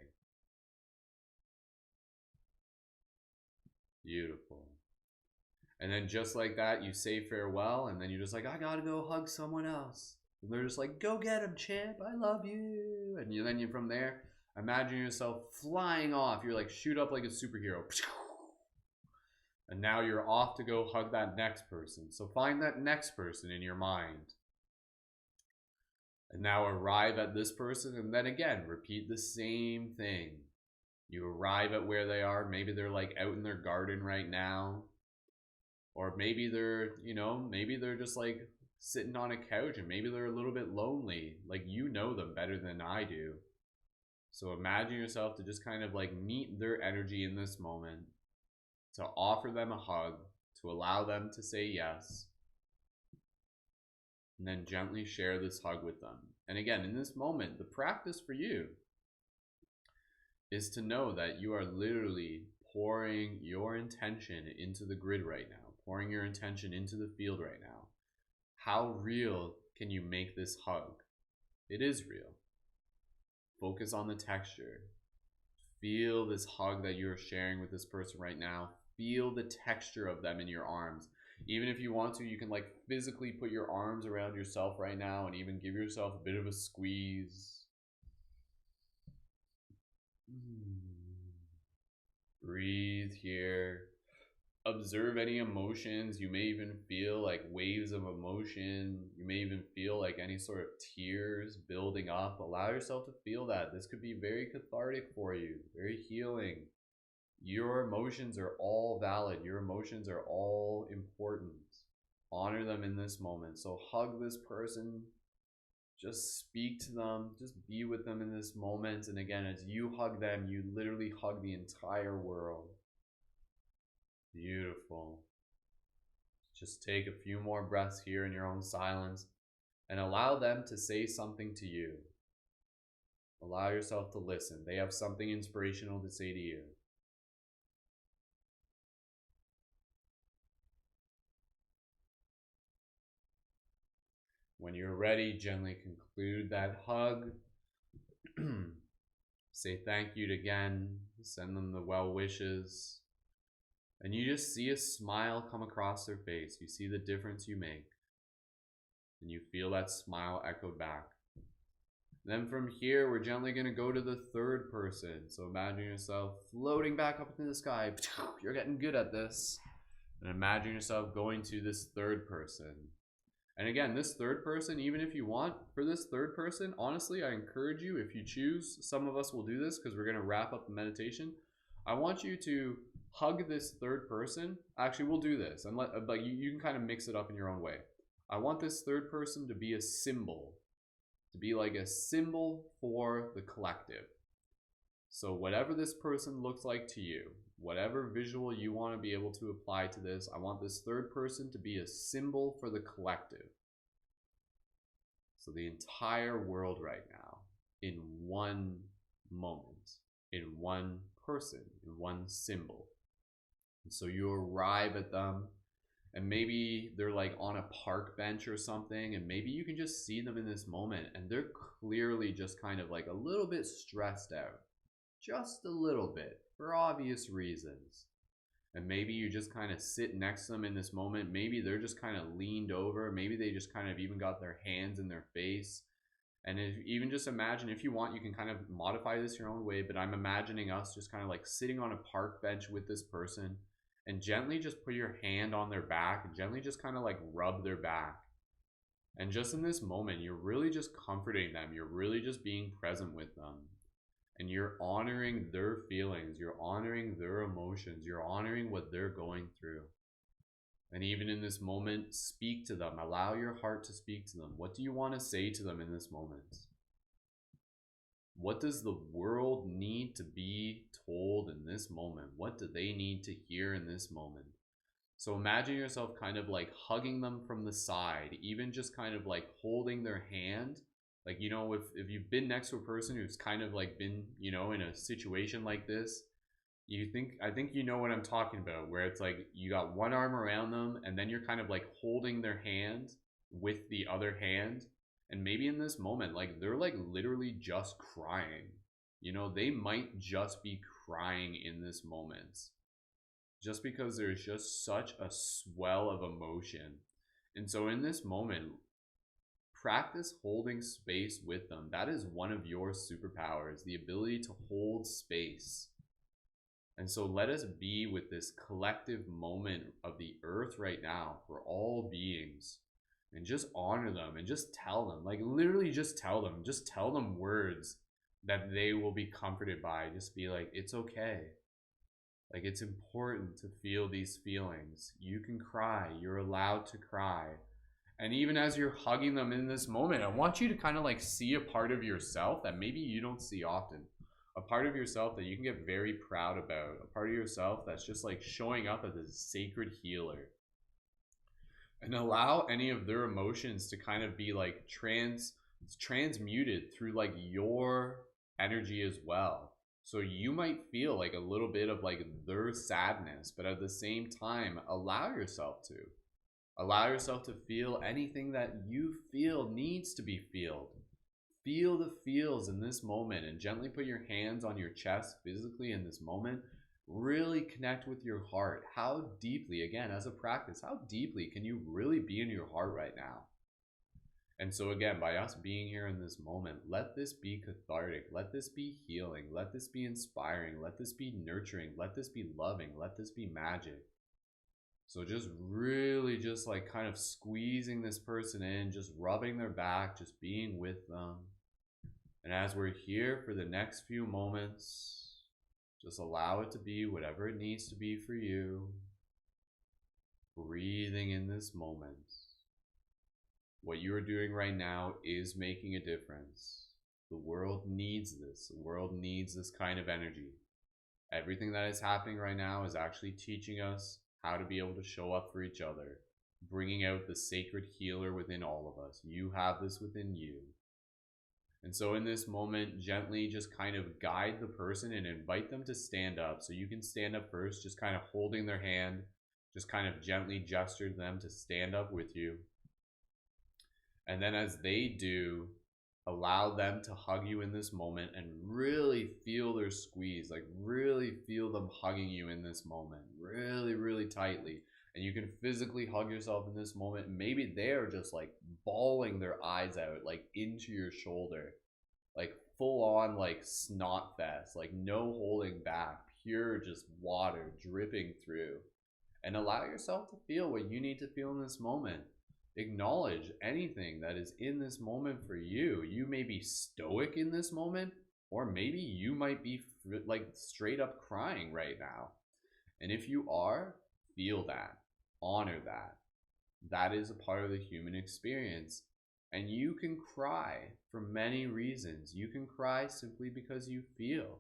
Beautiful. And then just like that, you say farewell, and then you're just like, I gotta go hug someone else. And they're just like, go get him, champ, I love you. And then you from there, imagine yourself flying off. You're like, shoot up like a superhero. And now you're off to go hug that next person. So find that next person in your mind. And now arrive at this person, and then again, repeat the same thing. You arrive at where they are. Maybe they're like out in their garden right now. Or maybe they're, maybe they're just like sitting on a couch, and maybe they're a little bit lonely. Like, you know them better than I do. So imagine yourself to just kind of like meet their energy in this moment, to offer them a hug, to allow them to say yes, and then gently share this hug with them. And again, in this moment, the practice for you is to know that you are literally pouring your intention into the grid right now, pouring your intention into the field right now. How real can you make this hug? It is real. Focus on the texture. Feel this hug that you're sharing with this person right now. Feel the texture of them in your arms. Even if you want to, you can like physically put your arms around yourself right now and even give yourself a bit of a squeeze. Breathe here. Observe any emotions. You may even feel like waves of emotion. You may even feel like any sort of tears building up. Allow yourself to feel that. This could be very cathartic for you, very healing. Your emotions are all valid. Your emotions are all important. Honor them in this moment. So hug this person. Just speak to them. Just be with them in this moment. And again, as you hug them, you literally hug the entire world. Beautiful. Just take a few more breaths here in your own silence and allow them to say something to you. Allow yourself to listen. They have something inspirational to say to you. When you're ready, gently conclude that hug. Say thank you again. Send them the well wishes. And you just see a smile come across their face. You see the difference you make. And you feel that smile echoed back. Then from here, we're gently going to go to the third person. So imagine yourself floating back up into the sky. You're getting good at this. And imagine yourself going to this third person. And again, this third person, even if you want, for this third person, honestly, I encourage you, if you choose, some of us will do this because we're going to wrap up the meditation. I want you to hug this third person. Actually, we'll do this, and you can kind of mix it up in your own way. I want this third person to be a symbol, to be like a symbol for the collective. So whatever this person looks like to you, whatever visual you want to be able to apply to this, I want this third person to be a symbol for the collective. So the entire world right now, in one moment, in one person, in one symbol. And so you arrive at them, And maybe they're like on a park bench or something, and maybe you can just see them in this moment and they're clearly just kind of like a little bit stressed out, just a little bit, for obvious reasons. And maybe you just kind of sit next to them in this moment. Maybe they're just kind of leaned over. Maybe they just kind of even got their hands in their face. And even just imagine, if you want, you can kind of modify this your own way, but I'm imagining us just kind of like sitting on a park bench with this person, and gently just put your hand on their back and gently just kind of like rub their back. And just in this moment, you're really just comforting them. You're really just being present with them. And you're honoring their feelings. You're honoring their emotions. You're honoring what they're going through. And even in this moment, speak to them. Allow your heart to speak to them. What do you want to say to them in this moment? What does the world need to be told in this moment? What do they need to hear in this moment? So imagine yourself kind of like hugging them from the side, even just kind of like holding their hand. Like, you know, if you've been next to a person who's kind of like been, you know, in a situation like this, I think you know what I'm talking about, where it's like you got one arm around them and then you're kind of like holding their hand with the other hand. And maybe in this moment, like they're like literally just crying. You know, they might just be crying in this moment, just because there's just such a swell of emotion. And so in this moment, practice holding space with them. That is one of your superpowers, the ability to hold space. And so let us be with this collective moment of the earth right now for all beings, and just honor them and just tell them, like literally just tell them words that they will be comforted by. Just be like, it's okay. Like, it's important to feel these feelings. You can cry. You're allowed to cry. And even as you're hugging them in this moment, I want you to kind of like see a part of yourself that maybe you don't see often. A part of yourself that you can get very proud about. A part of yourself that's just like showing up as a sacred healer. And allow any of their emotions to kind of be like transmuted through like your energy as well. So you might feel like a little bit of like their sadness, but at the same time, allow yourself to feel anything that you feel needs to be felt. Feel the feels in this moment and gently put your hands on your chest physically in this moment. Really connect with your heart. How deeply, again, as a practice, how deeply can you really be in your heart right now? And so again, by us being here in this moment, let this be cathartic. Let this be healing. Let this be inspiring. Let this be nurturing. Let this be loving. Let this be magic. So just really just like kind of squeezing this person in, just rubbing their back, just being with them. And as we're here for the next few moments, just allow it to be whatever it needs to be for you. Breathing in this moment. What you are doing right now is making a difference. The world needs this. The world needs this kind of energy. Everything that is happening right now is actually teaching us how to be able to show up for each other, bringing out the sacred healer within all of us. You have this within you. And so in this moment, gently just kind of guide the person and invite them to stand up. So you can stand up first, just kind of holding their hand, just kind of gently gesture them to stand up with you. And then as they do, allow them to hug you in this moment and really feel their squeeze, like really feel them hugging you in this moment, really, really tightly. And you can physically hug yourself in this moment. Maybe they're just like bawling their eyes out, like into your shoulder, like full on like snot fest, like no holding back, pure just water dripping through. And allow yourself to feel what you need to feel in this moment. Acknowledge anything that is in this moment for you. You may be stoic in this moment, or maybe you might be like straight up crying right now. And if you are, feel that, honor that. That is a part of the human experience. And you can cry for many reasons. You can cry simply because you feel.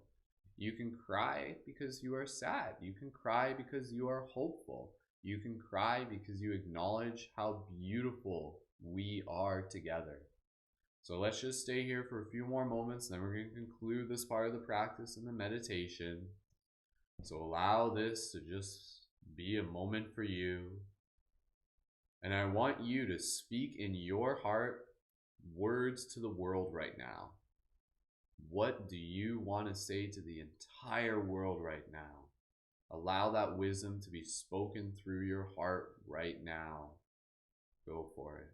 You can cry because you are sad. You can cry because you are hopeful. You can cry because you acknowledge how beautiful we are together. So let's just stay here for a few more moments, then we're going to conclude this part of the practice and the meditation. So allow this to just be a moment for you. And I want you to speak in your heart words to the world right now. What do you want to say to the entire world right now? Allow that wisdom to be spoken through your heart right now. Go for it.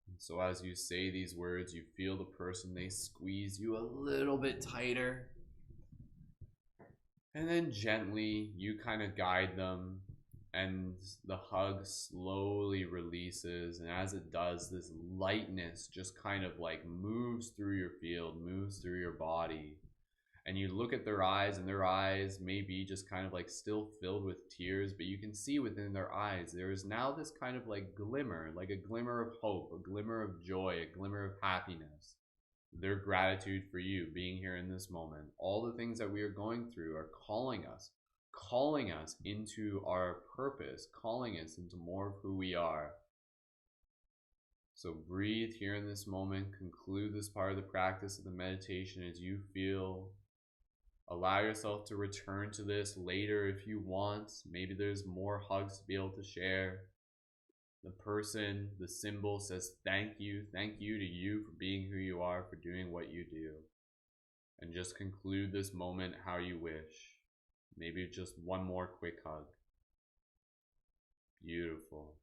And so as you say these words, you feel the person, they squeeze you a little bit tighter. And then gently, you kind of guide them, and the hug slowly releases. And as it does, this lightness just kind of like moves through your field, moves through your body. And you look at their eyes, and their eyes may be just kind of like still filled with tears, but you can see within their eyes there is now this kind of like a glimmer of hope, a glimmer of joy, a glimmer of happiness. Their gratitude for you being here in this moment. All the things that we are going through are calling us into our purpose, calling us into more of who we are. So breathe here in this moment, conclude this part of the practice of the meditation as you feel. Allow yourself to return to this later if you want. Maybe there's more hugs to be able to share. The person, the symbol says thank you to you for being who you are, for doing what you do. And just conclude this moment how you wish. Maybe just one more quick hug. Beautiful.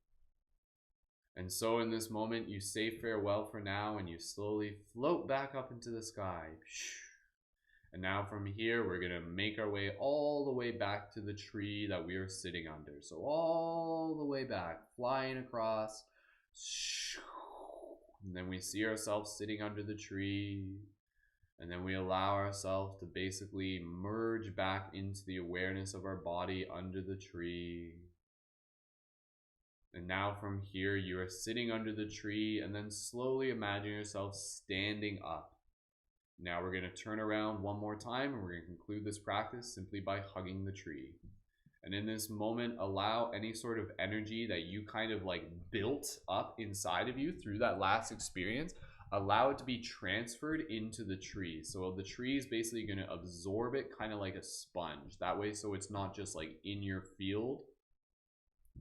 And so in this moment, you say farewell for now, and you slowly float back up into the sky. And now from here, we're going to make our way all the way back to the tree that we are sitting under. So all the way back, flying across. And then we see ourselves sitting under the tree. And then we allow ourselves to basically merge back into the awareness of our body under the tree. And now from here, you are sitting under the tree, and then slowly imagine yourself standing up. Now we're going to turn around one more time, and we're going to conclude this practice simply by hugging the tree. And in this moment, allow any sort of energy that you kind of like built up inside of you through that last experience, allow it to be transferred into the tree. So the tree is basically going to absorb it kind of like a sponge. That way, so it's not just like in your field,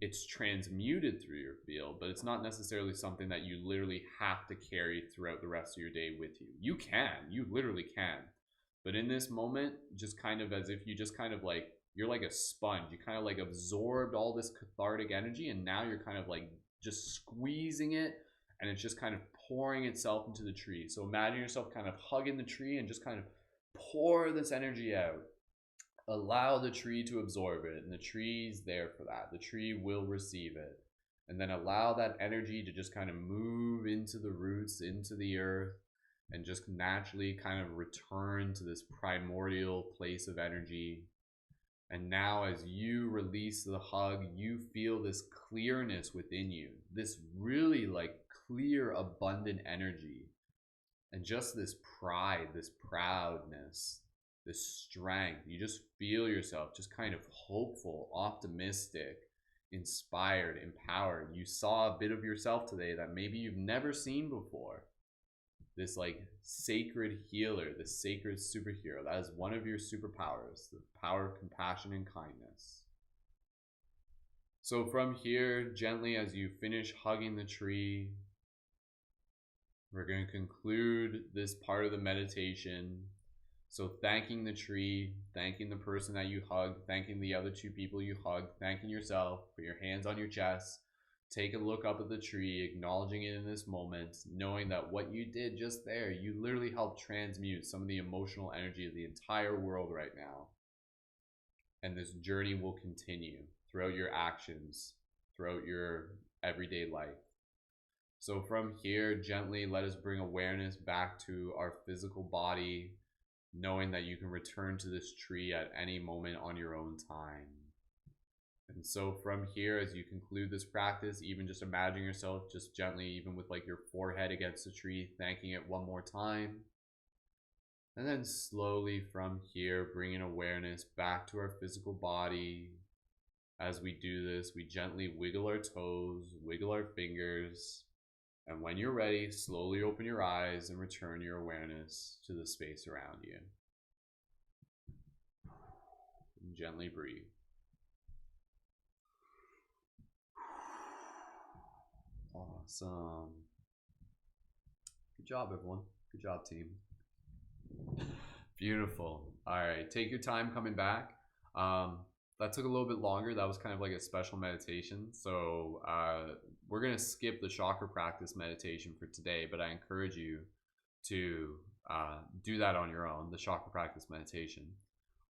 it's transmuted through your field, but it's not necessarily something that you literally have to carry throughout the rest of your day with you. You literally can. But in this moment, just kind of as if you just kind of like, you're like a sponge. You kind of like absorbed all this cathartic energy, and now you're kind of like just squeezing it, and it's just kind of pouring itself into the tree. So imagine yourself kind of hugging the tree and just kind of pour this energy out. Allow the tree to absorb it, and the tree's there for that. The tree will receive it. And then allow that energy to just kind of move into the roots, into the earth, and just naturally kind of return to this primordial place of energy. And now as you release the hug, you feel this clearness within you, this really like clear, abundant energy, and just this pride, this proudness, this strength. You just feel yourself just kind of hopeful, optimistic, inspired, empowered. You saw a bit of yourself today that maybe you've never seen before. This like sacred healer, this sacred superhero. That is one of your superpowers, the power of compassion and kindness. So from here, gently as you finish hugging the tree, we're going to conclude this part of the meditation. So thanking the tree, thanking the person that you hugged, thanking the other two people you hugged, thanking yourself, put your hands on your chest, take a look up at the tree, acknowledging it in this moment, knowing that what you did just there, you literally helped transmute some of the emotional energy of the entire world right now. And this journey will continue throughout your actions, throughout your everyday life. So from here, gently let us bring awareness back to our physical body, knowing that you can return to this tree at any moment on your own time. And so from here, as you conclude this practice, even just imagine yourself just gently, even with like your forehead against the tree, thanking it one more time. And then slowly from here, bringing awareness back to our physical body. As we do this, we gently wiggle our toes, wiggle our fingers, And when you're ready, slowly open your eyes and return your awareness to the space around you. And gently breathe. Awesome. Good job, everyone. Good job, team. Beautiful. All right, take your time coming back. That took a little bit longer. That was kind of like a special meditation. So we're going to skip the chakra practice meditation for today, but I encourage you to do that on your own, the chakra practice meditation.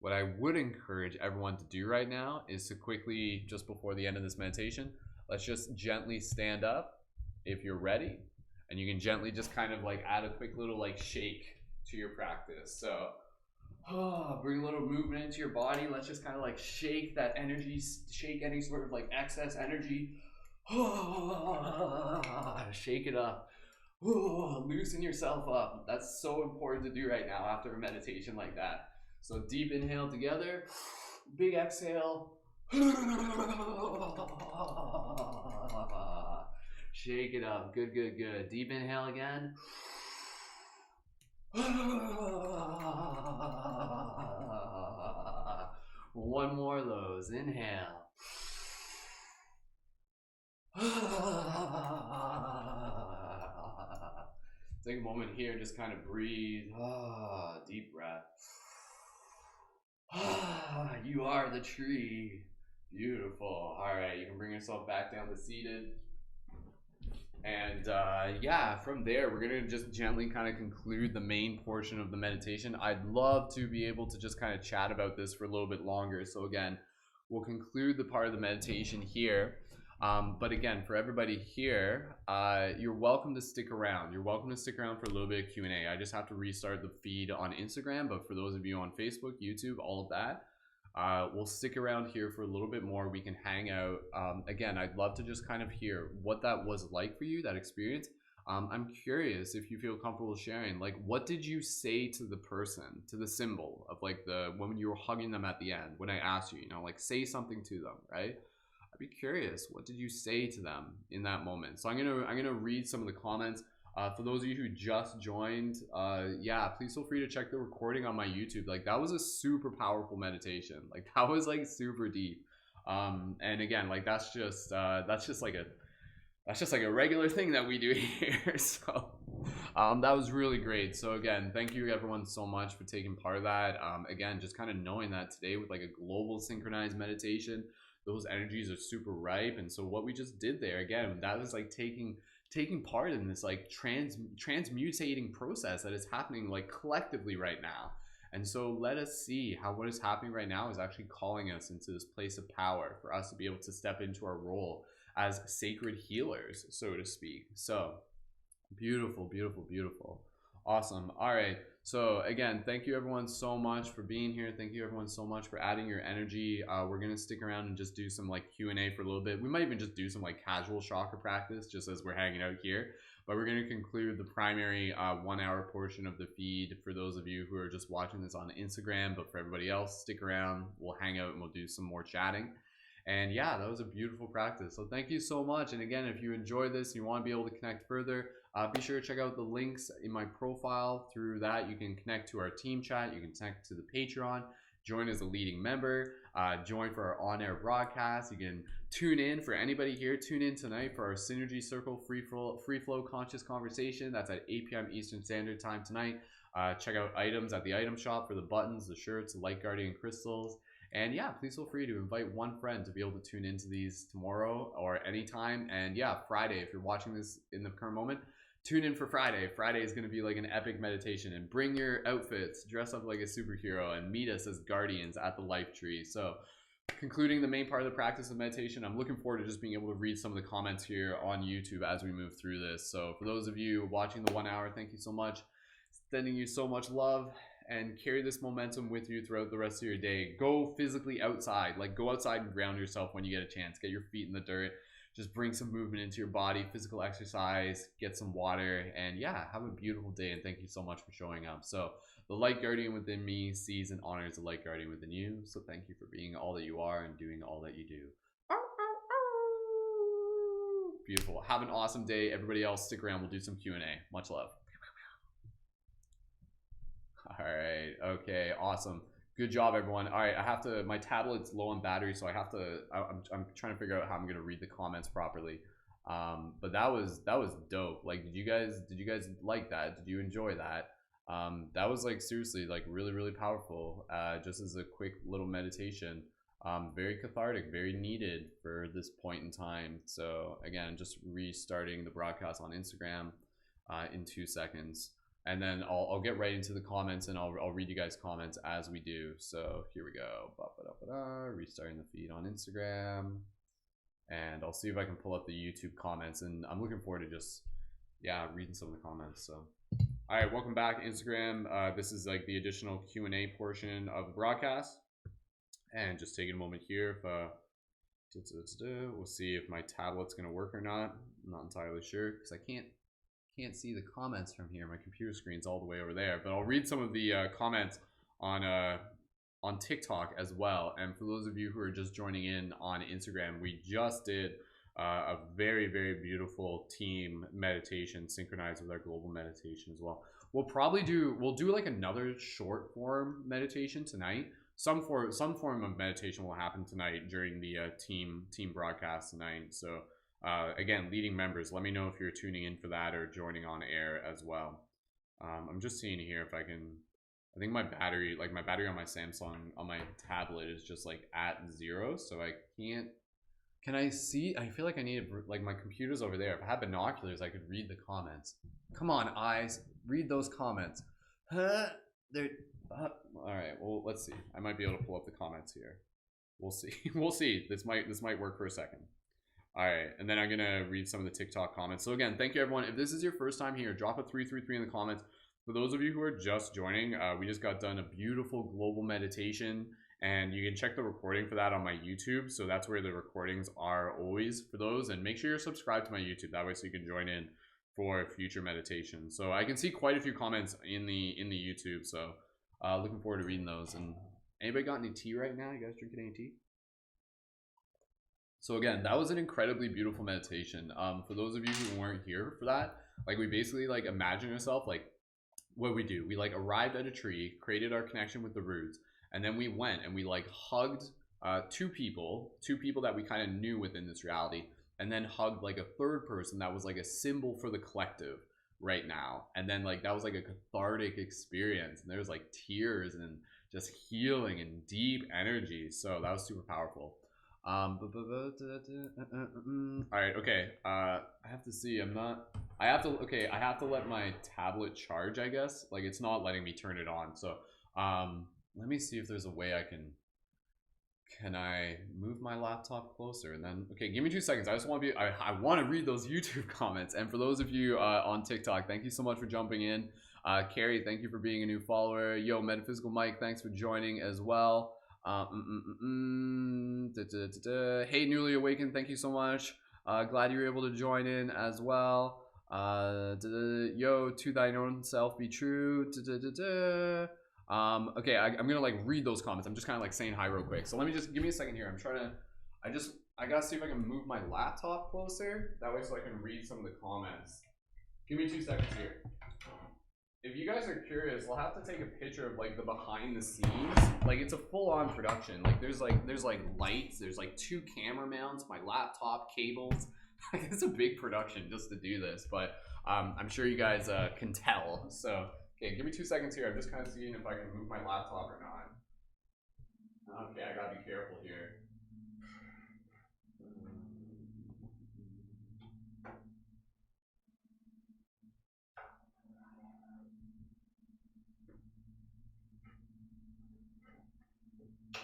What I would encourage everyone to do right now is to quickly, just before the end of this meditation, let's just gently stand up if you're ready. And you can gently just kind of like add a quick little like shake to your practice. So bring a little movement into your body. Let's just kind of like shake that energy, shake any sort of like excess energy. Shake it up. Loosen yourself up. That's so important to do right now after a meditation like that. So deep inhale together, big exhale. Shake it up. Good, good, good. Deep inhale again. One more of those. Inhale. Take a moment here, just kind of breathe. Deep breath. You are the tree. Beautiful. All right, you can bring yourself back down to seated. And yeah, from there, we're going to just gently kind of conclude the main portion of the meditation. I'd love to be able to just kind of chat about this for a little bit longer. So again, we'll conclude the part of the meditation here. But again, for everybody here, you're welcome to stick around. You're welcome to stick around for a little bit of Q&A. I just have to restart the feed on Instagram, but for those of you on Facebook, YouTube, all of that, we'll stick around here for a little bit more. We can hang out. Again, I'd love to just kind of hear what that was like for you, that experience. I'm curious if you feel comfortable sharing, like, what did you say to the person, to the symbol of like when you were hugging them at the end, when I asked you, like say something to them, right? I'd be curious, what did you say to them in that moment? So I'm gonna read some of the comments. For those of you who just joined, yeah, please feel free to check the recording on my YouTube. Like that was a super powerful meditation. Like that was like super deep. And again, like that's just like a regular thing that we do here. So that was really great. So again, thank you everyone so much for taking part of that. Again, just kind of knowing that today with like a global synchronized meditation, those energies are super ripe. And so what we just did there, again, that was like taking part in this like transmutating process that is happening like collectively right now. And so let us see how what is happening right now is actually calling us into this place of power for us to be able to step into our role as sacred healers, so to speak. So beautiful, beautiful, beautiful. Awesome. All right. So again, thank you everyone so much for being here. Thank you everyone so much for adding your energy. We're going to stick around and just do some like Q&A for a little bit. We might even just do some like casual chakra practice just as we're hanging out here. But we're going to conclude the primary 1 hour portion of the feed for those of you who are just watching this on Instagram. But for everybody else, stick around. We'll hang out and we'll do some more chatting. And yeah, that was a beautiful practice. So thank you so much. And again, if you enjoy this and you want to be able to connect further, be sure to check out the links in my profile. Through that, you can connect to our team chat. You can connect to the Patreon, join as a leading member, join for our on-air broadcast. You can tune in for anybody here. Tune in tonight for our Synergy Circle free flow conscious conversation. That's at 8 p.m. Eastern Standard Time tonight. Check out items at the item shop for the buttons, the shirts, the Light Guardian crystals. And yeah, please feel free to invite one friend to be able to tune into these tomorrow or anytime. And yeah, Friday, if you're watching this in the current moment, tune in for Friday. Friday is going to be like an epic meditation, and bring your outfits, dress up like a superhero, and meet us as guardians at the life tree. So concluding the main part of the practice of meditation, I'm looking forward to just being able to read some of the comments here on YouTube as we move through this. So for those of you watching the 1 hour, thank you so much. Sending you so much love, and carry this momentum with you throughout the rest of your day. Go physically outside, like go outside and ground yourself when you get a chance. Get your feet in the dirt. Just bring some movement into your body, physical exercise, get some water, and yeah, have a beautiful day. And thank you so much for showing up. So the light guardian within me sees and honors the light guardian within you. So thank you for being all that you are and doing all that you do. Beautiful. Have an awesome day. Everybody else, stick around. We'll do some Q&A. Much love. All right. Okay. Awesome. Good job, everyone. All right. I have to. My tablet's low on battery, so I have to. I'm trying to figure out how I'm gonna read the comments properly. But that was dope. Like, did you guys like that? Did you enjoy that? That was like seriously like really powerful. Just as a quick little meditation. Very cathartic, very needed for this point in time. So again, just restarting the broadcast on Instagram in 2 seconds, and then I'll get right into the comments, and I'll read you guys' comments as we do. So here we go. Restarting the feed on Instagram, and I'll see if I can pull up the YouTube comments, and I'm looking forward to just reading some of the comments. So all right, welcome back Instagram. This is like the additional Q&A portion of the broadcast. And just taking a moment here, if we'll see if my tablet's gonna work or not. I'm not entirely sure because I can't see the comments from here. My computer screen's all the way over there. But I'll read some of the comments on TikTok as well. And for those of you who are just joining in on Instagram, we just did a very beautiful team meditation synchronized with our global meditation as well. We'll do like another short form meditation tonight. Some form of meditation will happen tonight during the team broadcast tonight. So again, leading members, let me know if you're tuning in for that or joining on air as well. I'm just seeing here if I can. I think my battery on my Samsung on my tablet is just like at 0, so I can't. Can I see? I feel like I need like my computer's over there. If I had binoculars, I could read the comments. Come on, eyes, read those comments. They're. All right, well, let's see. I might be able to pull up the comments here. We'll see. We'll see. This might work for a second. All right, and then I'm gonna read some of the TikTok comments. So again, thank you everyone. If this is your first time here, drop a 333 in the comments. For those of you who are just joining, we just got done a beautiful global meditation, and you can check the recording for that on my YouTube. So that's where the recordings are always for those. And make sure you're subscribed to my YouTube, that way so you can join in for future meditations. So I can see quite a few comments in the YouTube. So looking forward to reading those. And anybody got any tea right now? You guys drinking any tea? So again, that was an incredibly beautiful meditation. For those of you who weren't here for that, like we basically like imagine yourself like what we do. We like arrived at a tree, created our connection with the roots, and then we went and we like hugged two people that we kind of knew within this reality, and then hugged like a third person that was like a symbol for the collective right now. And then like that was like a cathartic experience, and there was like tears and just healing and deep energy. So that was super powerful. All right, okay. I have to see. I have to let my tablet charge, I guess. Like it's not letting me turn it on. So let me see if there's a way I can I move my laptop closer, and then okay, give me 2 seconds. I just want to be I want to read those YouTube comments. And for those of you on TikTok, thank you so much for jumping in. Carrie, thank you for being a new follower. Yo, Metaphysical Mike, thanks for joining as well. Hey, Newly Awakened, thank you so much. Glad you were able to join in as well. Yo, to thine own self be true. Okay, I'm gonna like read those comments. I'm just kind of like saying hi real quick. So let me just give me a second here. I'm trying to. I gotta see if I can move my laptop closer. That way, so I can read some of the comments. Give me 2 seconds here. If you guys are curious, we'll have to take a picture of like the behind the scenes. Like it's a full-on production. Like there's like lights, there's like 2 camera mounts, my laptop, cables. Like it's a big production just to do this, but I'm sure you guys can tell. So okay, give me 2 seconds here. I'm just kind of seeing if I can move my laptop or not. Okay, I gotta be careful here.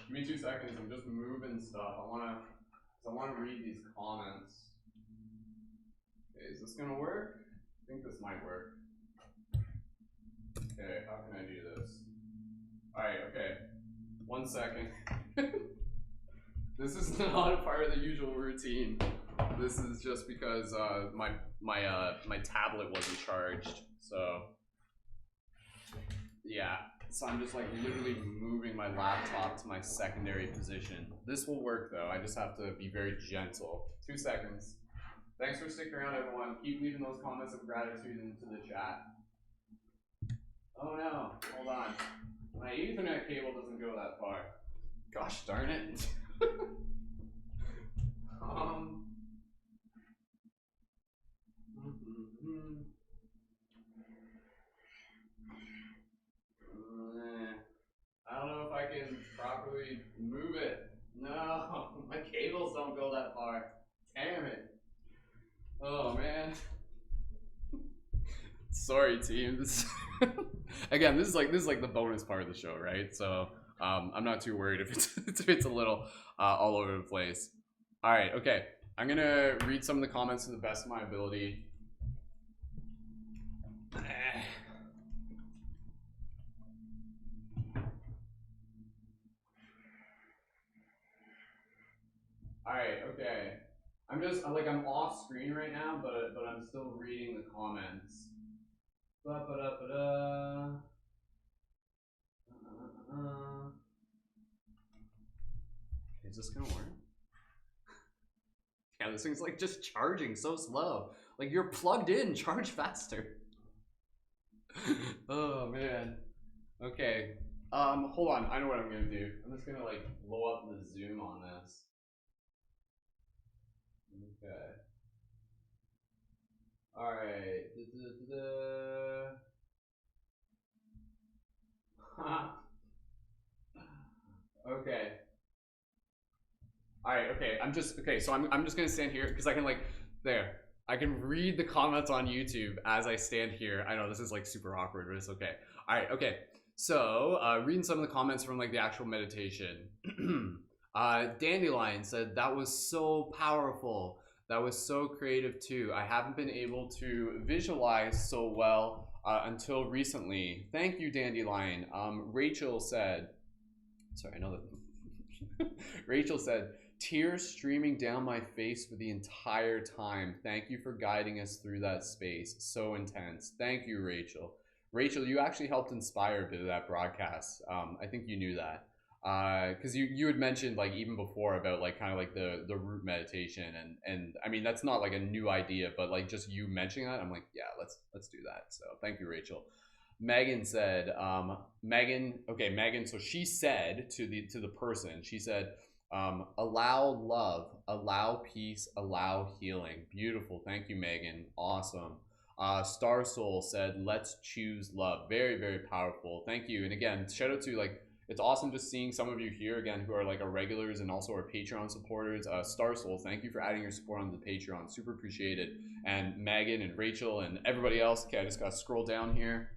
Give me 2 seconds. I'm just moving stuff. I wanna read these comments. Okay, is this gonna work? I think this might work. Okay, how can I do this? All right. Okay. 1 second. This is not a part of the usual routine. This is just because my tablet wasn't charged. So yeah. So I'm just like literally moving my laptop to my secondary position. This will work though. I just have to be very gentle. 2 seconds. Thanks for sticking around, everyone. Keep leaving those comments of gratitude into the chat. Oh no, hold on. My Ethernet cable doesn't go that far. Gosh darn it. um, I don't know if I can properly move it. No, my cables don't go that far. Damn it. Oh man. Sorry, team. This again, this is like the bonus part of the show, right? So I'm not too worried if it's a little all over the place. All right, okay. I'm gonna read some of the comments to the best of my ability. All right, okay. I'm off screen right now, but I'm still reading the comments. Ba-ba-da-ba-da. Is this gonna work? Yeah, this thing's like just charging so slow. Like you're plugged in, charge faster. Oh man. Okay. Hold on. I know what I'm gonna do. I'm just gonna like blow up the zoom on this. Okay. All right. Okay. All right. Okay. Okay. So I'm just gonna stand here because I can like there. I can read the comments on YouTube as I stand here. I know this is like super awkward, but it's okay. All right. Okay. So reading some of the comments from like the actual meditation. Dandelion said that was so powerful. That was so creative too. I haven't been able to visualize so well until recently. Thank you, Dandelion. Rachel said, sorry, I know that. Rachel said, tears streaming down my face for the entire time. Thank you for guiding us through that space. So intense. Thank you, Rachel. Rachel, you actually helped inspire a bit of that broadcast. I think you knew that because you had mentioned like even before about like kind of like the root meditation and I mean that's not like a new idea, but like just you mentioning that, I'm like, yeah, let's do that. So thank you, Rachel. Megan said, Megan, so she said to the person, she said, allow love, allow peace, allow healing. Beautiful. Thank you, Megan. Awesome. Star Soul said, let's choose love. Very, very powerful. Thank you. And again, shout out to like, it's awesome just seeing some of you here again who are like our regulars and also our Patreon supporters. Star Soul, thank you for adding your support on the Patreon. Super appreciated. And Megan and Rachel and everybody else. Okay, I just got to scroll down here.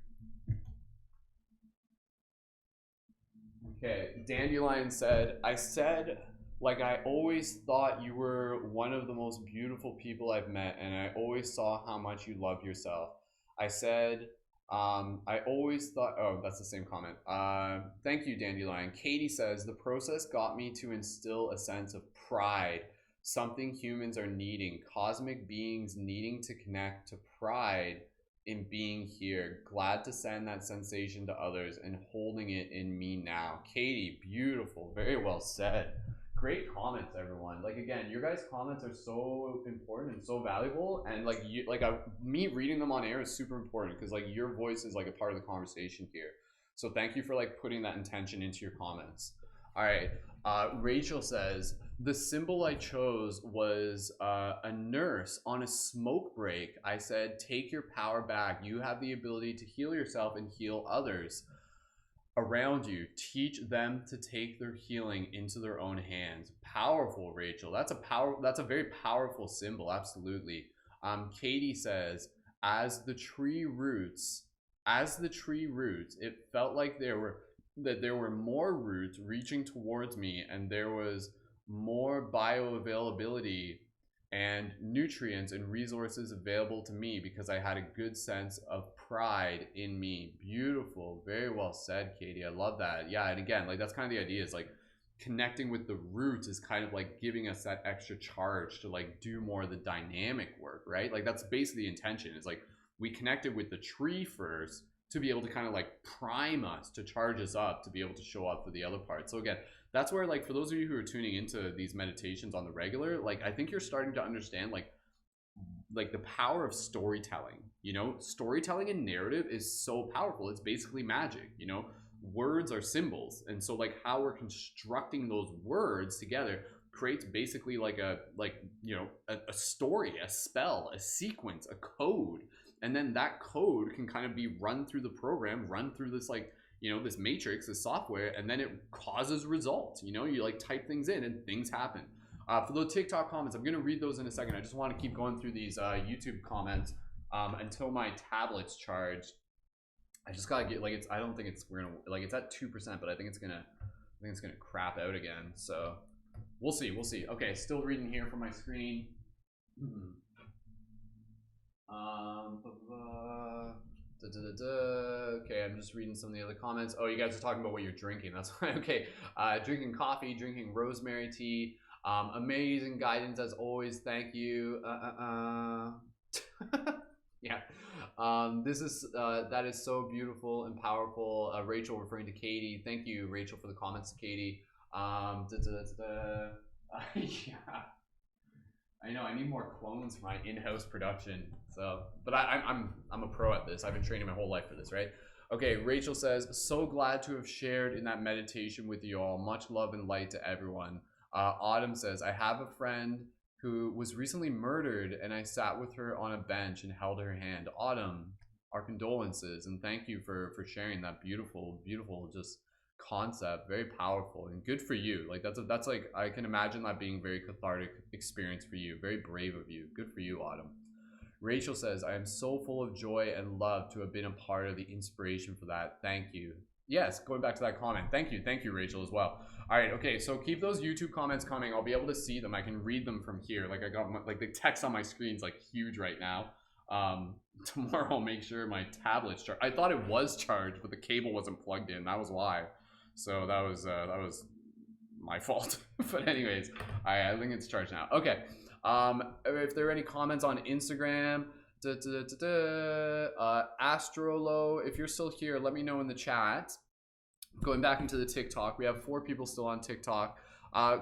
Okay, Dandelion said, I said, like, I always thought you were one of the most beautiful people I've met, and I always saw how much you love yourself. I said, I always thought, oh, that's the same comment. Thank you, Dandelion. Katie says, the process got me to instill a sense of pride, something humans are needing, cosmic beings needing to connect to pride in being here, glad to send that sensation to others and holding it in me now. Katie, beautiful, very well said. Great comments, everyone. Like again, your guys' comments are so important and so valuable, and like me reading them on air is super important because like your voice is like a part of the conversation here. So thank you for like putting that intention into your comments. All right, Rachel says the symbol I chose was a nurse on a smoke break. I said, take your power back. You have the ability to heal yourself and heal others around you. Teach them to take their healing into their own hands. Powerful, Rachel. That's a very powerful symbol. Absolutely. Katie says, as the tree roots, it felt like there were more roots reaching towards me, and there was more bioavailability and nutrients and resources available to me because I had a good sense of pride in me. Beautiful. Very well said, Katie. I love that. Yeah, and again, like that's kind of the idea is like connecting with the roots is kind of like giving us that extra charge to like do more of the dynamic work, right? Like that's basically the intention. Is like we connected with the tree first to be able to kind of like prime us to charge us up to be able to show up for the other part. So again, that's where like for those of you who are tuning into these meditations on the regular, like I think you're starting to understand like like the power of storytelling. You know, storytelling and narrative is so powerful. It's basically magic, you know. Words are symbols, and so like how we're constructing those words together creates basically like a story, a spell, a sequence, a code. And then that code can kind of be run through the program, run through this like, you know, this matrix, this software, and then it causes results. You know, you like type things in and things happen. For the TikTok comments, I'm gonna read those in a second. I just want to keep going through these YouTube comments until my tablet's charged. I just gotta get like it's. I don't think it's we're gonna like it's at 2%, but I think it's gonna crap out again. So we'll see. We'll see. Okay, still reading here from my screen. Okay, I'm just reading some of the other comments. Oh, you guys are talking about what you're drinking. That's fine. Okay, drinking coffee, drinking rosemary tea. Amazing guidance as always. Thank you. Yeah. This is that is so beautiful and powerful. Rachel referring to Katie. Thank you, Rachel, for the comments to Katie. Yeah. I know I need more clones for my in-house production. So, but I'm a pro at this. I've been training my whole life for this, right? Okay, Rachel says, so glad to have shared in that meditation with you all. Much love and light to everyone. Autumn says, I have a friend who was recently murdered, and I sat with her on a bench and held her hand. Autumn, our condolences, and thank you for sharing that beautiful just concept. Very powerful and good for you. Like that's like, I can imagine that being a very cathartic experience for you. Very brave of you. Good for you, Autumn. Rachel says, I am so full of joy and love to have been a part of the inspiration for that. Thank you. Yes, going back to that comment. Thank you, Rachel, as well. All right, okay, so keep those YouTube comments coming. I'll be able to see them. I can read them from here. Like I got my, like the text on my screen's like huge right now. Tomorrow I'll make sure my tablet's charged. I thought it was charged, but the cable wasn't plugged in. That was why. So that was my fault. But anyways, I think it's charged now. Okay. If there are any comments on Instagram, Astrolo, if you're still here, let me know in the chat. Going back into the TikTok, we have 4 people still on TikTok.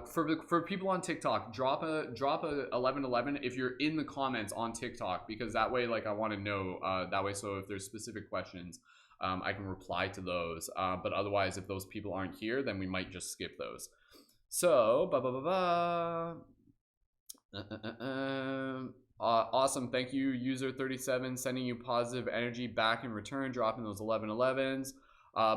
For people on TikTok, drop a 1111 if you're in the comments on TikTok, because that way, like, I want to know that way. So if there's specific questions, I can reply to those. But otherwise, if those people aren't here, then we might just skip those. So awesome. Thank you, user 37, sending you positive energy back in return, dropping those 1111s.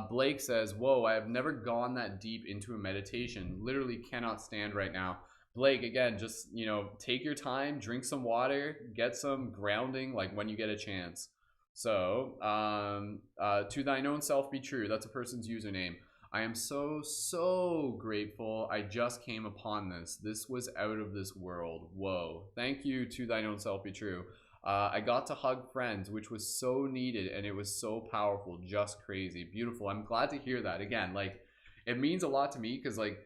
Blake says, whoa, I have never gone that deep into a meditation. Literally cannot stand right now. Blake, again, just, you know, take your time, drink some water, get some grounding, like when you get a chance. So, to thine own self be true. That's a person's username. I am so grateful. I just came upon this. This was out of this world. Whoa. Thank you, to thine own self be true. I got to hug friends, which was so needed, and it was so powerful, just crazy, beautiful. I'm glad to hear that. Again, like, it means a lot to me, because like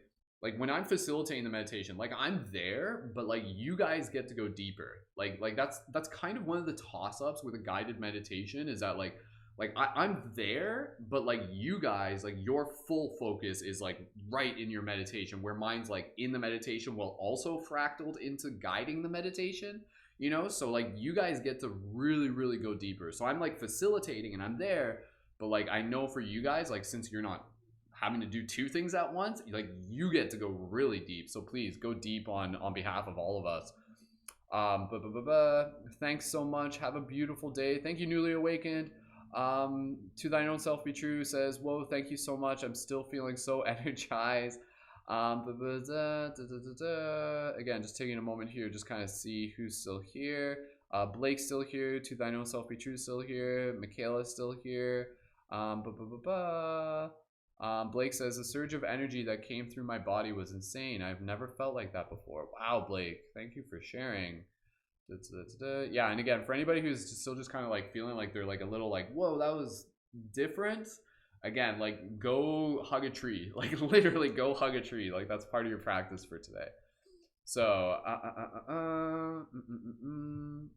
when I'm facilitating the meditation, like, I'm there, but like, you guys get to go deeper. Like that's kind of one of the toss-ups with a guided meditation, is that like I'm there, but like, you guys, like, your full focus is like right in your meditation, where mine's like in the meditation while also fractaled into guiding the meditation. You know, so like, you guys get to really go deeper. So I'm like facilitating and I'm there, but like, I know for you guys, like, since you're not having to do 2 things at once, like, you get to go really deep. So please go deep on behalf of all of us. Thanks so much. Have a beautiful day. Thank you, newly awakened. To thine own self be true says, whoa, thank you so much. I'm still feeling so energized. Again, just taking a moment here, just kind of see who's still here. Blake's still here. To thine own self be true still here. Michaela's still here. Blake says, the surge of energy that came through my body was insane. I've never felt like that before. Wow, Blake, thank you for sharing. Yeah, and again, for anybody who's still just kind of like feeling like they're like a little like, whoa, that was different. Again, like, go hug a tree. Like, literally go hug a tree. Like, that's part of your practice for today. So,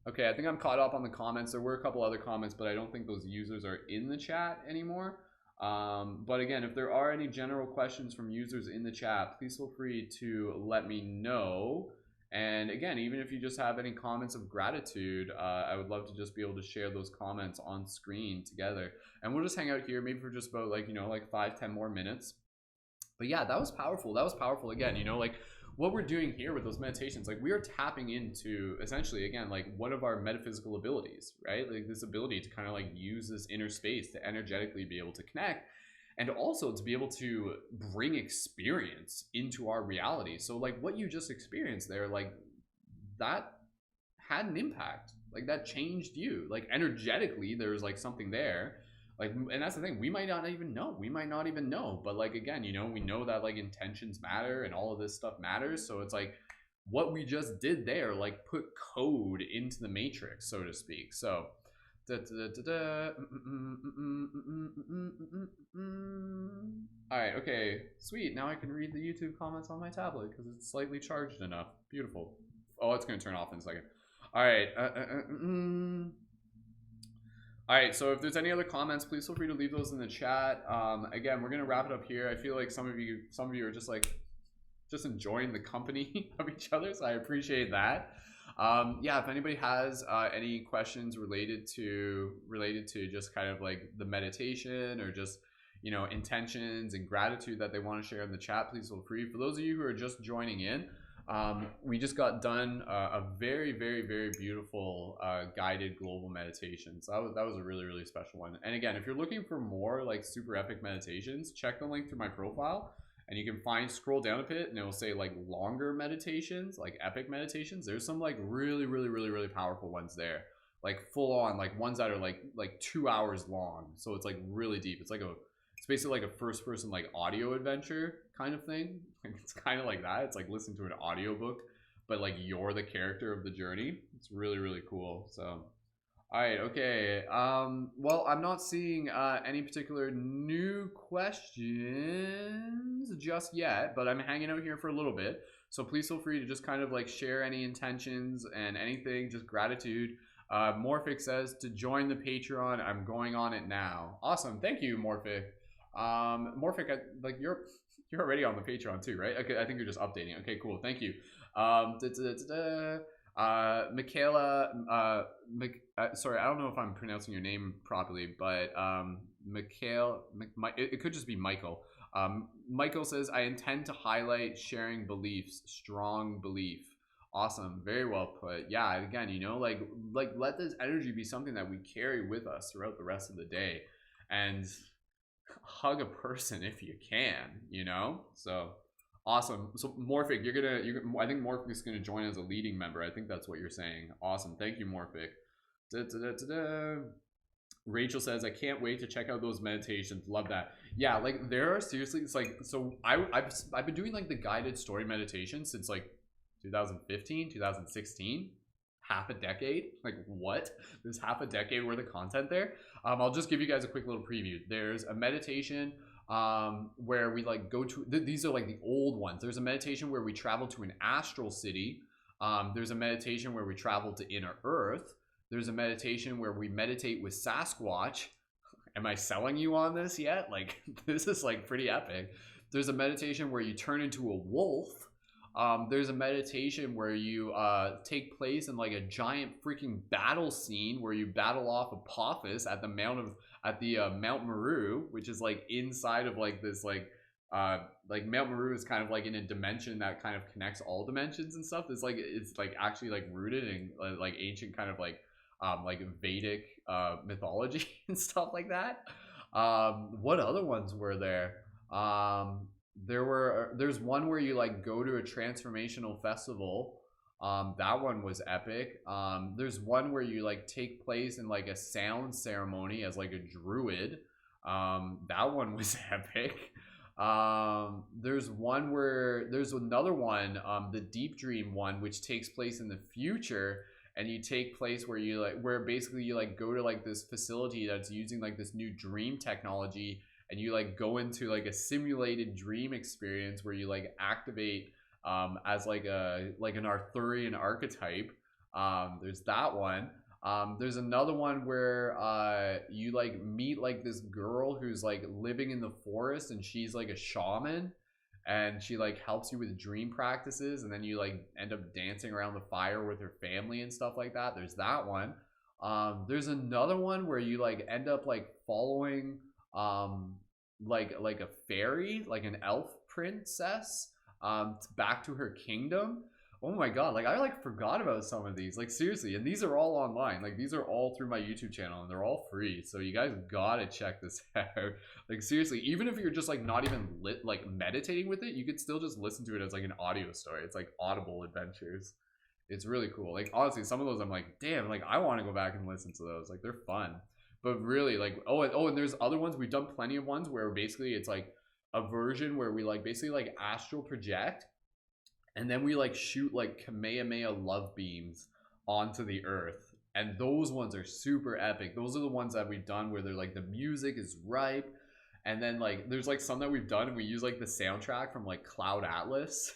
okay, I think I'm caught up on the comments. There were a couple other comments, but I don't think those users are in the chat anymore. But again, if there are any general questions from users in the chat, please feel free to let me know. And again, even if you just have any comments of gratitude, I would love to just be able to share those comments on screen together. And we'll just hang out here maybe for just about like, you know, like 5-10 more minutes. But yeah, that was powerful. That was powerful. Again, you know, like what we're doing here with those meditations, like we are tapping into essentially, again, like one of our metaphysical abilities, right? Like this ability to kind of like use this inner space to energetically be able to connect, and also to be able to bring experience into our reality. So like what you just experienced there, like that had an impact, like that changed you, like energetically there's like something there, like, and that's the thing, we might not even know, but like again, you know, we know that like intentions matter and all of this stuff matters. So it's like what we just did there like put code into the matrix, so to speak. So all right, okay, sweet. Now I can read the YouTube comments on my tablet because it's slightly charged enough. Beautiful. Oh, it's going to turn off in a second. All right. All right, so if there's any other comments, please feel free to leave those in the chat. Again, we're gonna wrap it up here. I feel like some of you are just like enjoying the company of each other, so I appreciate that. Yeah, if anybody has any questions related to just kind of like the meditation or just, you know, intentions and gratitude that they want to share in the chat, please feel free. For those of you who are just joining in, we just got done a very beautiful guided global meditation. So that was a really special one. And again, if you're looking for more like super epic meditations, check the link through my profile and you can scroll down a bit and it will say like longer meditations, like epic meditations. There's some like really powerful ones there, like full on, like ones that are like 2 hours long. So it's like really deep. It's basically like a first person like audio adventure kind of thing. Like it's kind of like that. It's like listen to an audiobook, but like you're the character of the journey. It's really cool. So all right, okay. Well, I'm not seeing any particular new questions just yet, but I'm hanging out here for a little bit. So please feel free to just kind of like share any intentions and anything, just gratitude. Morphic says to join the Patreon. I'm going on it now. Awesome. Thank you, Morphic. Morphic, like you're already on the Patreon too, right? Okay, I think you're just updating. Okay, cool. Thank you. Michaela, sorry, I don't know if I'm pronouncing your name properly, but it could just be Michael. Michael says, I intend to highlight sharing beliefs, strong belief. Awesome, very well put. Yeah, again, you know, like let this energy be something that we carry with us throughout the rest of the day, and hug a person if you can, you know. So awesome. So Morphic, I think Morphic is gonna join as a leading member. I think that's what you're saying. Awesome. Thank you, Morphic. Rachel says, I can't wait to check out those meditations. Love that. Yeah, like there are seriously, it's like, so I've been doing like the guided story meditation since like 2015, 2016. Half a decade. Like what? There's half a decade worth of content there. I'll just give you guys a quick little preview. There's a meditation where we like go to these are like the old ones. There's a meditation where we travel to an astral city. There's a meditation where we travel to inner earth. There's a meditation where we meditate with Sasquatch. Am I selling you on this yet? Like this is like pretty epic. There's a meditation where you turn into a wolf. There's a meditation where you take place in like a giant freaking battle scene where you battle off Apophis at the Mount Meru, which is like inside of like this like Mount Meru is kind of like in a dimension that kind of connects all dimensions and stuff. It's like actually like rooted in like ancient kind of like Vedic mythology and stuff like that. What other ones were there? There's one where you like go to a transformational festival. That one was epic. There's one where you like take place in like a sound ceremony as like a druid. That one was epic. There's another one, the deep dream one, which takes place in the future, and you take place where basically you like go to like this facility that's using like this new dream technology, and you like go into like a simulated dream experience where you like activate as like an Arthurian archetype. There's that one. There's another one where you like meet like this girl who's like living in the forest, and she's like a shaman, and she like helps you with dream practices, and then you like end up dancing around the fire with her family and stuff like that. There's that one. There's another one where you like end up like following like a fairy, like an elf princess, back to her kingdom. Oh my god, like I like forgot about some of these, like seriously, and these are all online, like these are all through my YouTube channel and they're all free, so you guys gotta check this out. Like seriously, even if you're just like not even like meditating with it, you could still just listen to it as like an audio story. It's like Audible adventures. It's really cool. Like honestly, some of those I'm like, damn, like I want to go back and listen to those, like they're fun. But really, like and there's other ones, we've done plenty of ones where basically it's like a version where we like basically like astral project, and then we like shoot like Kamehameha love beams onto the earth, and those ones are super epic. Those are the ones that we've done where they're like the music is ripe, and then like there's like some that we've done and we use like the soundtrack from like Cloud Atlas.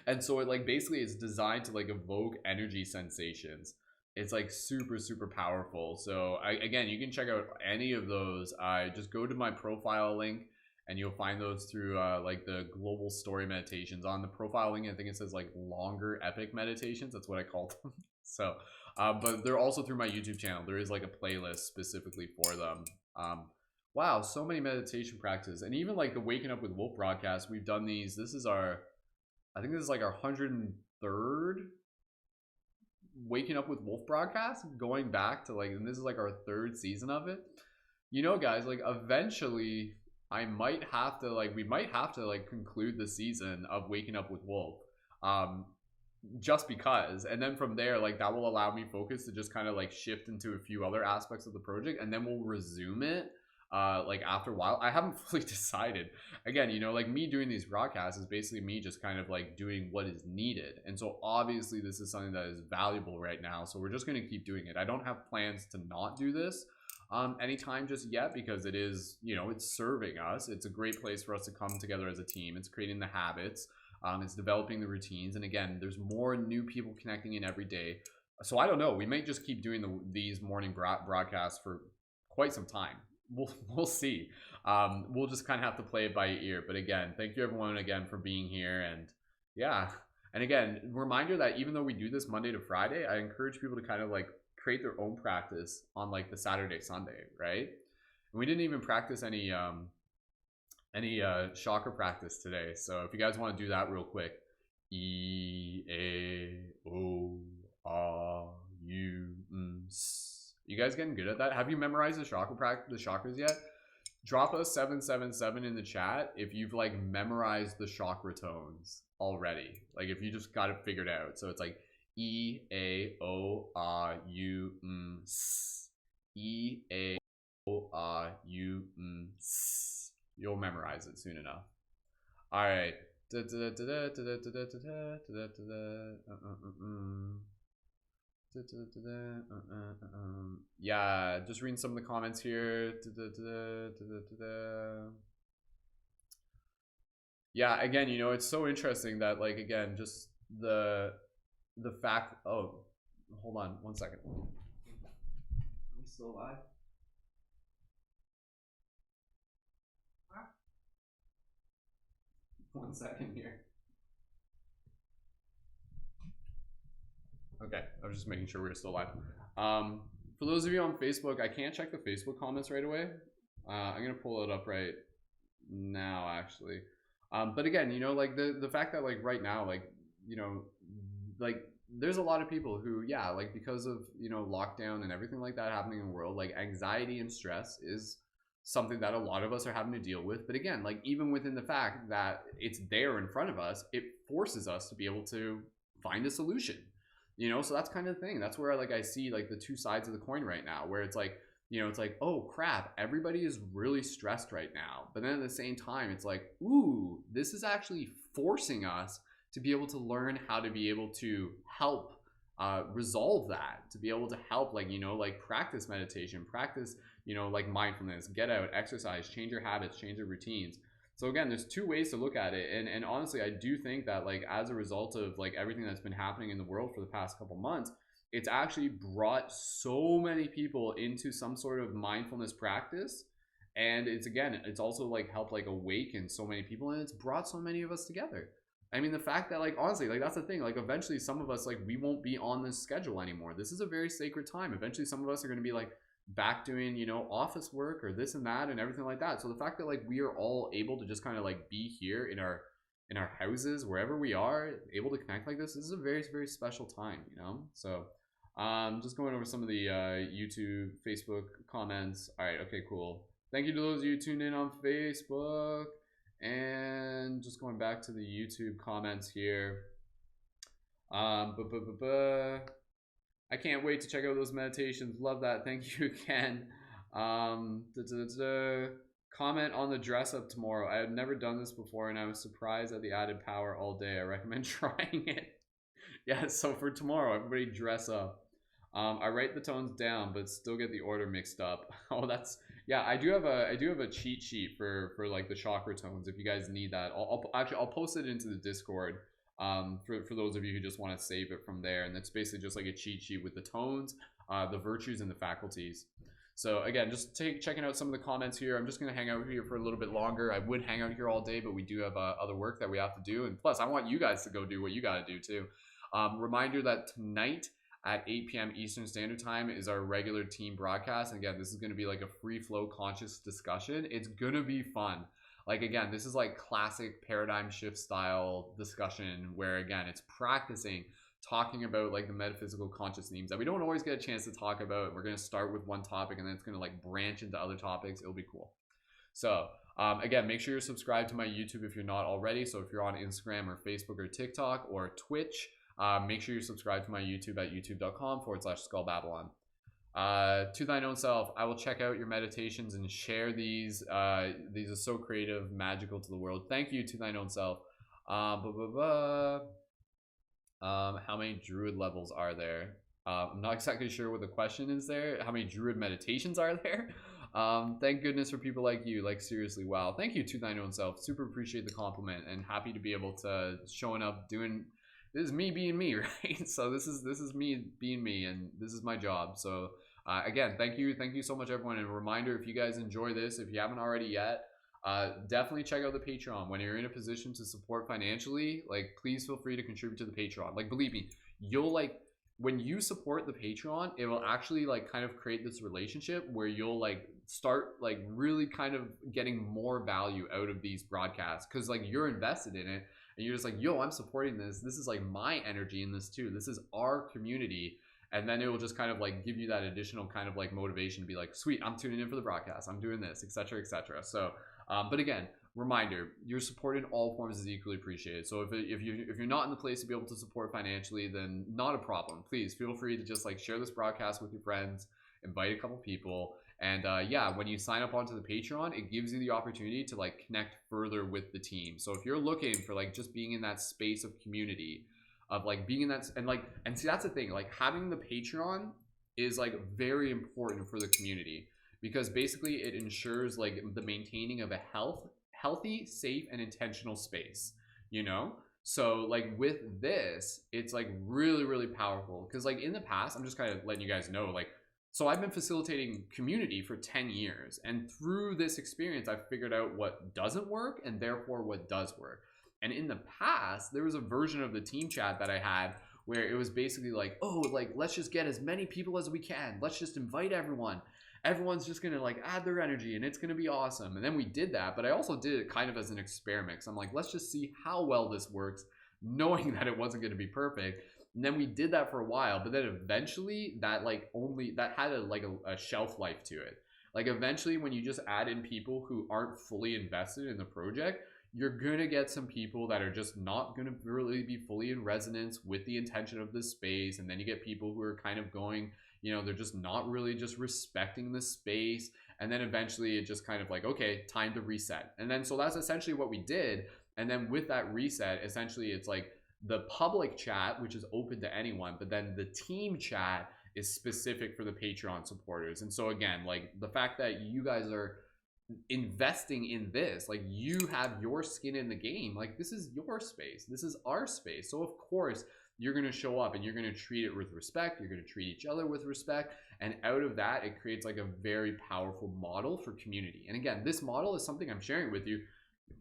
And so it like basically is designed to like evoke energy sensations. It's like super powerful. So again, you can check out any of those. I just go to my profile link and you'll find those through like the global story meditations. On the profile link, I think it says like longer epic meditations. That's what I called them. So but they're also through my YouTube channel. There is like a playlist specifically for them. Wow, so many meditation practices. And even like the Waking Up with Wolf broadcast, we've done these. This is our, I think this is like our 103rd Waking Up with Wolf broadcast, going back to like, and this is like our 3rd season of it. You know, guys, like eventually I might have to like, we might have to like conclude the season of Waking Up with Wolf, just because, and then from there, like that will allow me focus to just kind of like shift into a few other aspects of the project, and then we'll resume it like after a while. I haven't fully decided. Again, you know, like me doing these broadcasts is basically me just kind of like doing what is needed, and so obviously this is something that is valuable right now, so we're just going to keep doing it. I don't have plans to not do this anytime just yet, because it is, you know, it's serving us. It's a great place for us to come together as a team. It's creating the habits, it's developing the routines, and again, there's more new people connecting in every day. So I don't know, we might just keep doing these morning broadcasts for quite some time. We'll see. We'll just kind of have to play it by ear. But again, thank you everyone again for being here. And yeah, and again, reminder that even though we do this Monday to Friday, I encourage people to kind of like create their own practice on like the Saturday, Sunday, right? And we didn't even practice any chakra practice today. So if you guys want to do that real quick, E-A-O-R-U-S. You guys getting good at that? Have you memorized the chakras yet? Drop a 777 in the chat if you've like memorized the chakra tones already. Like if you just got it figured out. So it's like E-A-O-R-U-S. E-A-O-R-U-S. You'll memorize it soon enough. All right. Yeah, just reading some of the comments here. Yeah, again, you know, it's so interesting that like, again, just the fact, oh, hold on one second. Am I still alive? 1 second here. Okay, I was just making sure we were still live. For those of you on Facebook, I can't check the Facebook comments right away. I'm gonna pull it up right now, actually. But again, you know, like the fact that like right now, like, you know, like there's a lot of people who, yeah, like because of, you know, lockdown and everything like that happening in the world, like anxiety and stress is something that a lot of us are having to deal with. But again, like even within the fact that it's there in front of us, it forces us to be able to find a solution. You know, so that's kind of the thing. That's where like I see like the two sides of the coin right now, where it's like, you know, it's like, oh crap, everybody is really stressed right now. But then at the same time, it's like, ooh, this is actually forcing us to be able to learn how to be able to help resolve that, to be able to help, like, you know, like practice meditation, practice, you know, like mindfulness, get out, exercise, change your habits, change your routines. So again, there's two ways to look at it. And honestly, I do think that like as a result of like everything that's been happening in the world for the past couple months, it's actually brought so many people into some sort of mindfulness practice. And it's also like helped like awaken so many people, and it's brought so many of us together. I mean, the fact that like honestly, like that's the thing, like eventually some of us, like we won't be on this schedule anymore. This is a very sacred time. Eventually some of us are going to be like back doing, you know, office work or this and that and everything like that. So the fact that like we are all able to just kind of like be here in our houses, wherever we are, able to connect like this is a very, very special time, you know? So just going over some of the YouTube, Facebook comments. All right, okay, cool. Thank you to those of you tuned in on Facebook. And just going back to the YouTube comments here. I can't wait to check out those meditations. Love that. Thank you again. Comment on the dress up tomorrow. I have never done this before and I was surprised at the added power all day. I recommend trying it. Yeah, so for tomorrow, everybody dress up. I write the tones down, but still get the order mixed up. Oh, that's yeah. I do have a cheat sheet for like the chakra tones. If you guys need that, I'll post it into the Discord. For those of you who just want to save it from there, and it's basically just like a cheat sheet with the tones, the virtues, and the faculties. So again, just checking out some of the comments here. I'm just gonna hang out here for a little bit longer. I would hang out here all day, but we do have other work that we have to do, and plus I want you guys to go do what you gotta do too. Reminder that tonight at 8 p.m. Eastern Standard Time is our regular team broadcast. And again, this is going to be like a free flow conscious discussion. It's going to be fun. Like, again, this is like classic paradigm shift style discussion where, again, it's practicing talking about like the metaphysical conscious themes that we don't always get a chance to talk about. We're going to start with one topic and then it's going to like branch into other topics. It'll be cool. So again, make sure you're subscribed to my YouTube if you're not already. So if you're on Instagram or Facebook or TikTok or Twitch, make sure you subscribe to my YouTube at youtube.com/skullbabylon. To thine own self, I will check out your meditations and share these. These are so creative, magical to the world. Thank you to thine own self. How many druid levels are there? I'm not exactly sure what the question is there. How many druid meditations are there? Thank goodness for people like you. Like seriously, wow. Thank you to thine own self. Super appreciate the compliment and happy to be able to showing up doing. This is me being me, right? So this is me being me, and this is my job. So again, thank you so much, everyone. And a reminder, if you guys enjoy this, if you haven't already yet, definitely check out the Patreon. When you're in a position to support financially, like please feel free to contribute to the Patreon. Like believe me, you'll like when you support the Patreon, it will actually like kind of create this relationship where you'll like start like really kind of getting more value out of these broadcasts because like you're invested in it. And you're just like, yo, I'm supporting this. This is like my energy in this too. This is our community. And then it will just kind of like give you that additional kind of like motivation to be like, sweet, I'm tuning in for the broadcast. I'm doing this, etc., etc. So, but again, reminder, your support in all forms is equally appreciated. So if you're not in the place to be able to support financially, then not a problem. Please feel free to just like share this broadcast with your friends, invite a couple people. And yeah, when you sign up onto the Patreon, it gives you the opportunity to like connect further with the team. So if you're looking for like just being in that space of community, of like being in that and see that's the thing, like having the Patreon is like very important for the community because basically it ensures like the maintaining of a healthy, safe, and intentional space, you know? So like with this, it's like really, really powerful because like in the past, I'm just kind of letting you guys know, like so I've been facilitating community for 10 years. And through this experience, I've figured out what doesn't work and therefore what does work. And in the past, there was a version of the team chat that I had where it was basically like, oh, like, let's just get as many people as we can. Let's just invite everyone. Everyone's just going to like add their energy and it's going to be awesome. And then we did that. But I also did it kind of as an experiment. So I'm like, let's just see how well this works, knowing that it wasn't going to be perfect. And then we did that for a while, but then eventually that like only that had a shelf life to it. Like eventually when you just add in people who aren't fully invested in the project, you're gonna get some people that are just not gonna really be fully in resonance with the intention of this space. And then you get people who are kind of going, you know, they're just not really just respecting the space. And then eventually it just kind of like, okay, time to reset. And then so that's essentially what we did. And then with that reset, essentially it's like the public chat, which is open to anyone, but then the team chat is specific for the Patreon supporters. And so again, like the fact that you guys are investing in this, like you have your skin in the game, like this is your space, this is our space. So of course you're going to show up and you're going to treat it with respect. You're going to treat each other with respect. And out of that, it creates like a very powerful model for community. And again, this model is something I'm sharing with you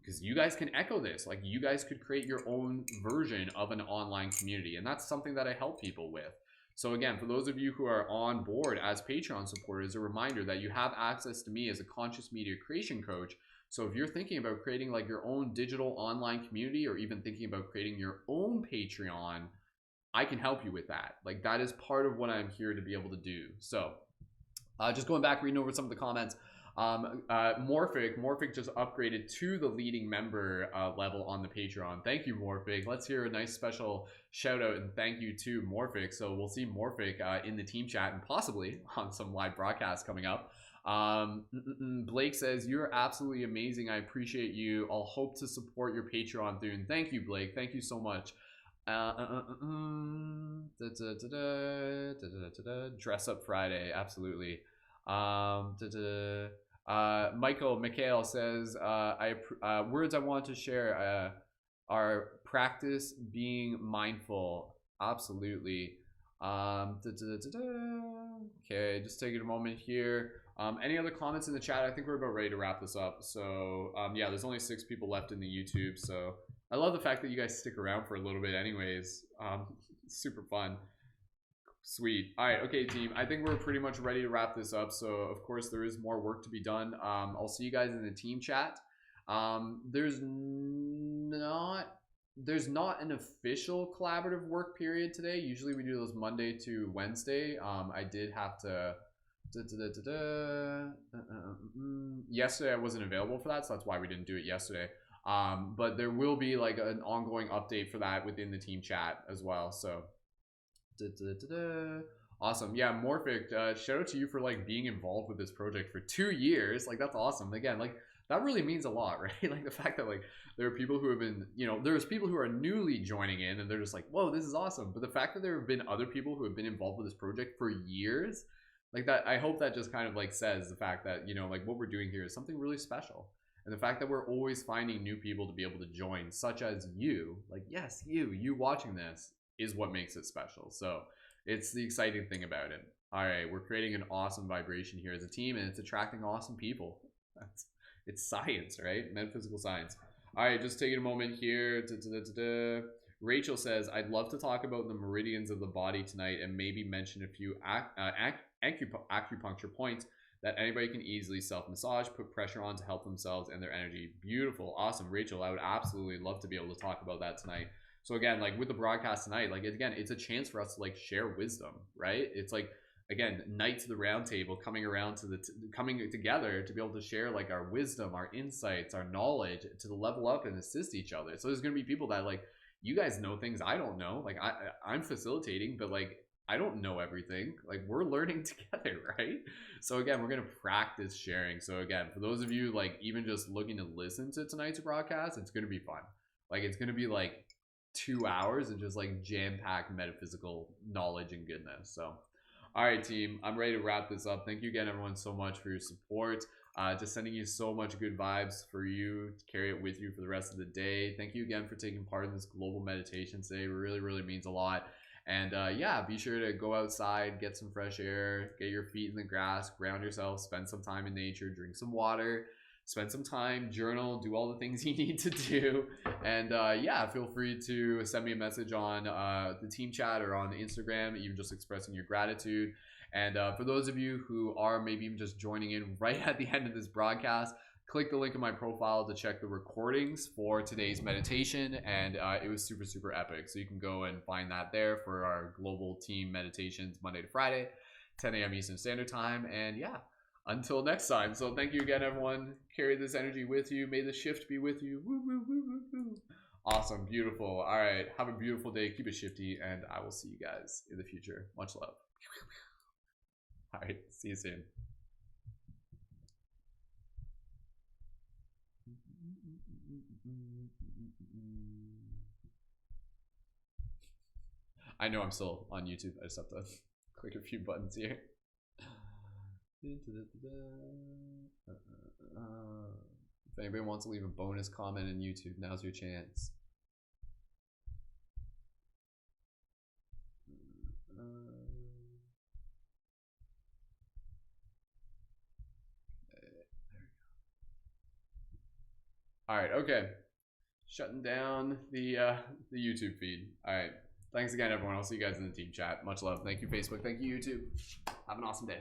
because you guys can echo this. Like, you guys could create your own version of an online community, and that's something that I help people with. So again, for those of you who are on board as Patreon supporters, a reminder that you have access to me as a conscious media creation coach. So if you're thinking about creating like your own digital online community, or even thinking about creating your own Patreon, I can help you with that. Like, that is part of what I'm here to be able to do. So just going back, reading over some of the comments. Morphic just upgraded to the leading member level on the Patreon. Thank you, Morphic. Let's hear a nice special shout out and thank you to Morphic. So we'll see Morphic in the team chat and possibly on some live broadcasts coming up. Blake says, you're absolutely amazing. I appreciate you. I'll hope to support your Patreon soon. Thank you, Blake. Thank you so much. Dress up Friday, absolutely. Mikhail says, words I want to share are practice being mindful. Absolutely. Okay, just taking a moment here. Any other comments in the chat? I think we're about ready to wrap this up. So yeah, there's only 6 people left in the YouTube, so I love the fact that you guys stick around for a little bit anyways. Super fun. Sweet. All right, okay, team. I think we're pretty much ready to wrap this up. So, of course, there is more work to be done. I'll see you guys in the team chat. There's not an official collaborative work period today. Usually we do those Monday to Wednesday. I did have to... Yesterday I wasn't available for that, so that's why we didn't do it yesterday. But there will be like an ongoing update for that within the team chat as well. So awesome. Yeah, Morphic, shout out to you for like being involved with this project for 2 years. Like, that's awesome. Again, like, that really means a lot, right? Like, the fact that like there are people who have been, there's people who are newly joining in and they're just like, whoa, this is awesome. But the fact that there have been other people who have been involved with this project for years, like, that, I hope that just kind of like says the fact that, like, what we're doing here is something really special. And the fact that we're always finding new people to be able to join, such as you, like, yes, you watching this is what makes it special. So it's the exciting thing about it. All right, we're creating an awesome vibration here as a team, and it's attracting awesome people. It's science, right? Metaphysical science. All right, just taking a moment here. Rachel says, I'd love to talk about the meridians of the body tonight and maybe mention a few acupuncture points that anybody can easily self-massage, put pressure on to help themselves and their energy. Beautiful. Awesome. Rachel, I would absolutely love to be able to talk about that tonight. So again, like with the broadcast tonight, like, again, it's a chance for us to like share wisdom, right? It's like, again, knights of the round table coming around to coming together to be able to share like our wisdom, our insights, our knowledge, to level up and assist each other. So there's going to be people that like, you guys know things I don't know. Like, I'm facilitating, but like, I don't know everything. Like, we're learning together, right? So again, we're going to practice sharing. So again, for those of you like even just looking to listen to tonight's broadcast, it's going to be fun. Like, it's going to be like 2 hours of just like jam-packed metaphysical knowledge and goodness. So all right, team, I'm ready to wrap this up. Thank you again, everyone, so much for your support. Just sending you so much good vibes for you to carry it with you for the rest of the day. Thank you again for taking part in this global meditation today. It really, really means a lot. And yeah, be sure to go outside, get some fresh air, get your feet in the grass, ground yourself, spend some time in nature, drink some water, spend some time, journal, do all the things you need to do. And yeah, feel free to send me a message on the team chat or on Instagram, even just expressing your gratitude. And for those of you who are maybe even just joining in right at the end of this broadcast, click the link in my profile to check the recordings for today's meditation. And it was super, super epic. So you can go and find that there for our global team meditations Monday to Friday, 10 a.m. Eastern Standard Time. And yeah, until next time. So thank you again, everyone. Carry this energy with you. May the shift be with you. Woo, woo, woo, woo, woo. Awesome. Beautiful. All right. Have a beautiful day. Keep it shifty. And I will see you guys in the future. Much love. All right. See you soon. I know I'm still on YouTube. I just have to click a few buttons here. If anybody wants to leave a bonus comment in YouTube, now's your chance. All right, okay. Shutting down the YouTube feed. All right. Thanks again, everyone. I'll see you guys in the team chat. Much love. Thank you, Facebook. Thank you, YouTube. Have an awesome day.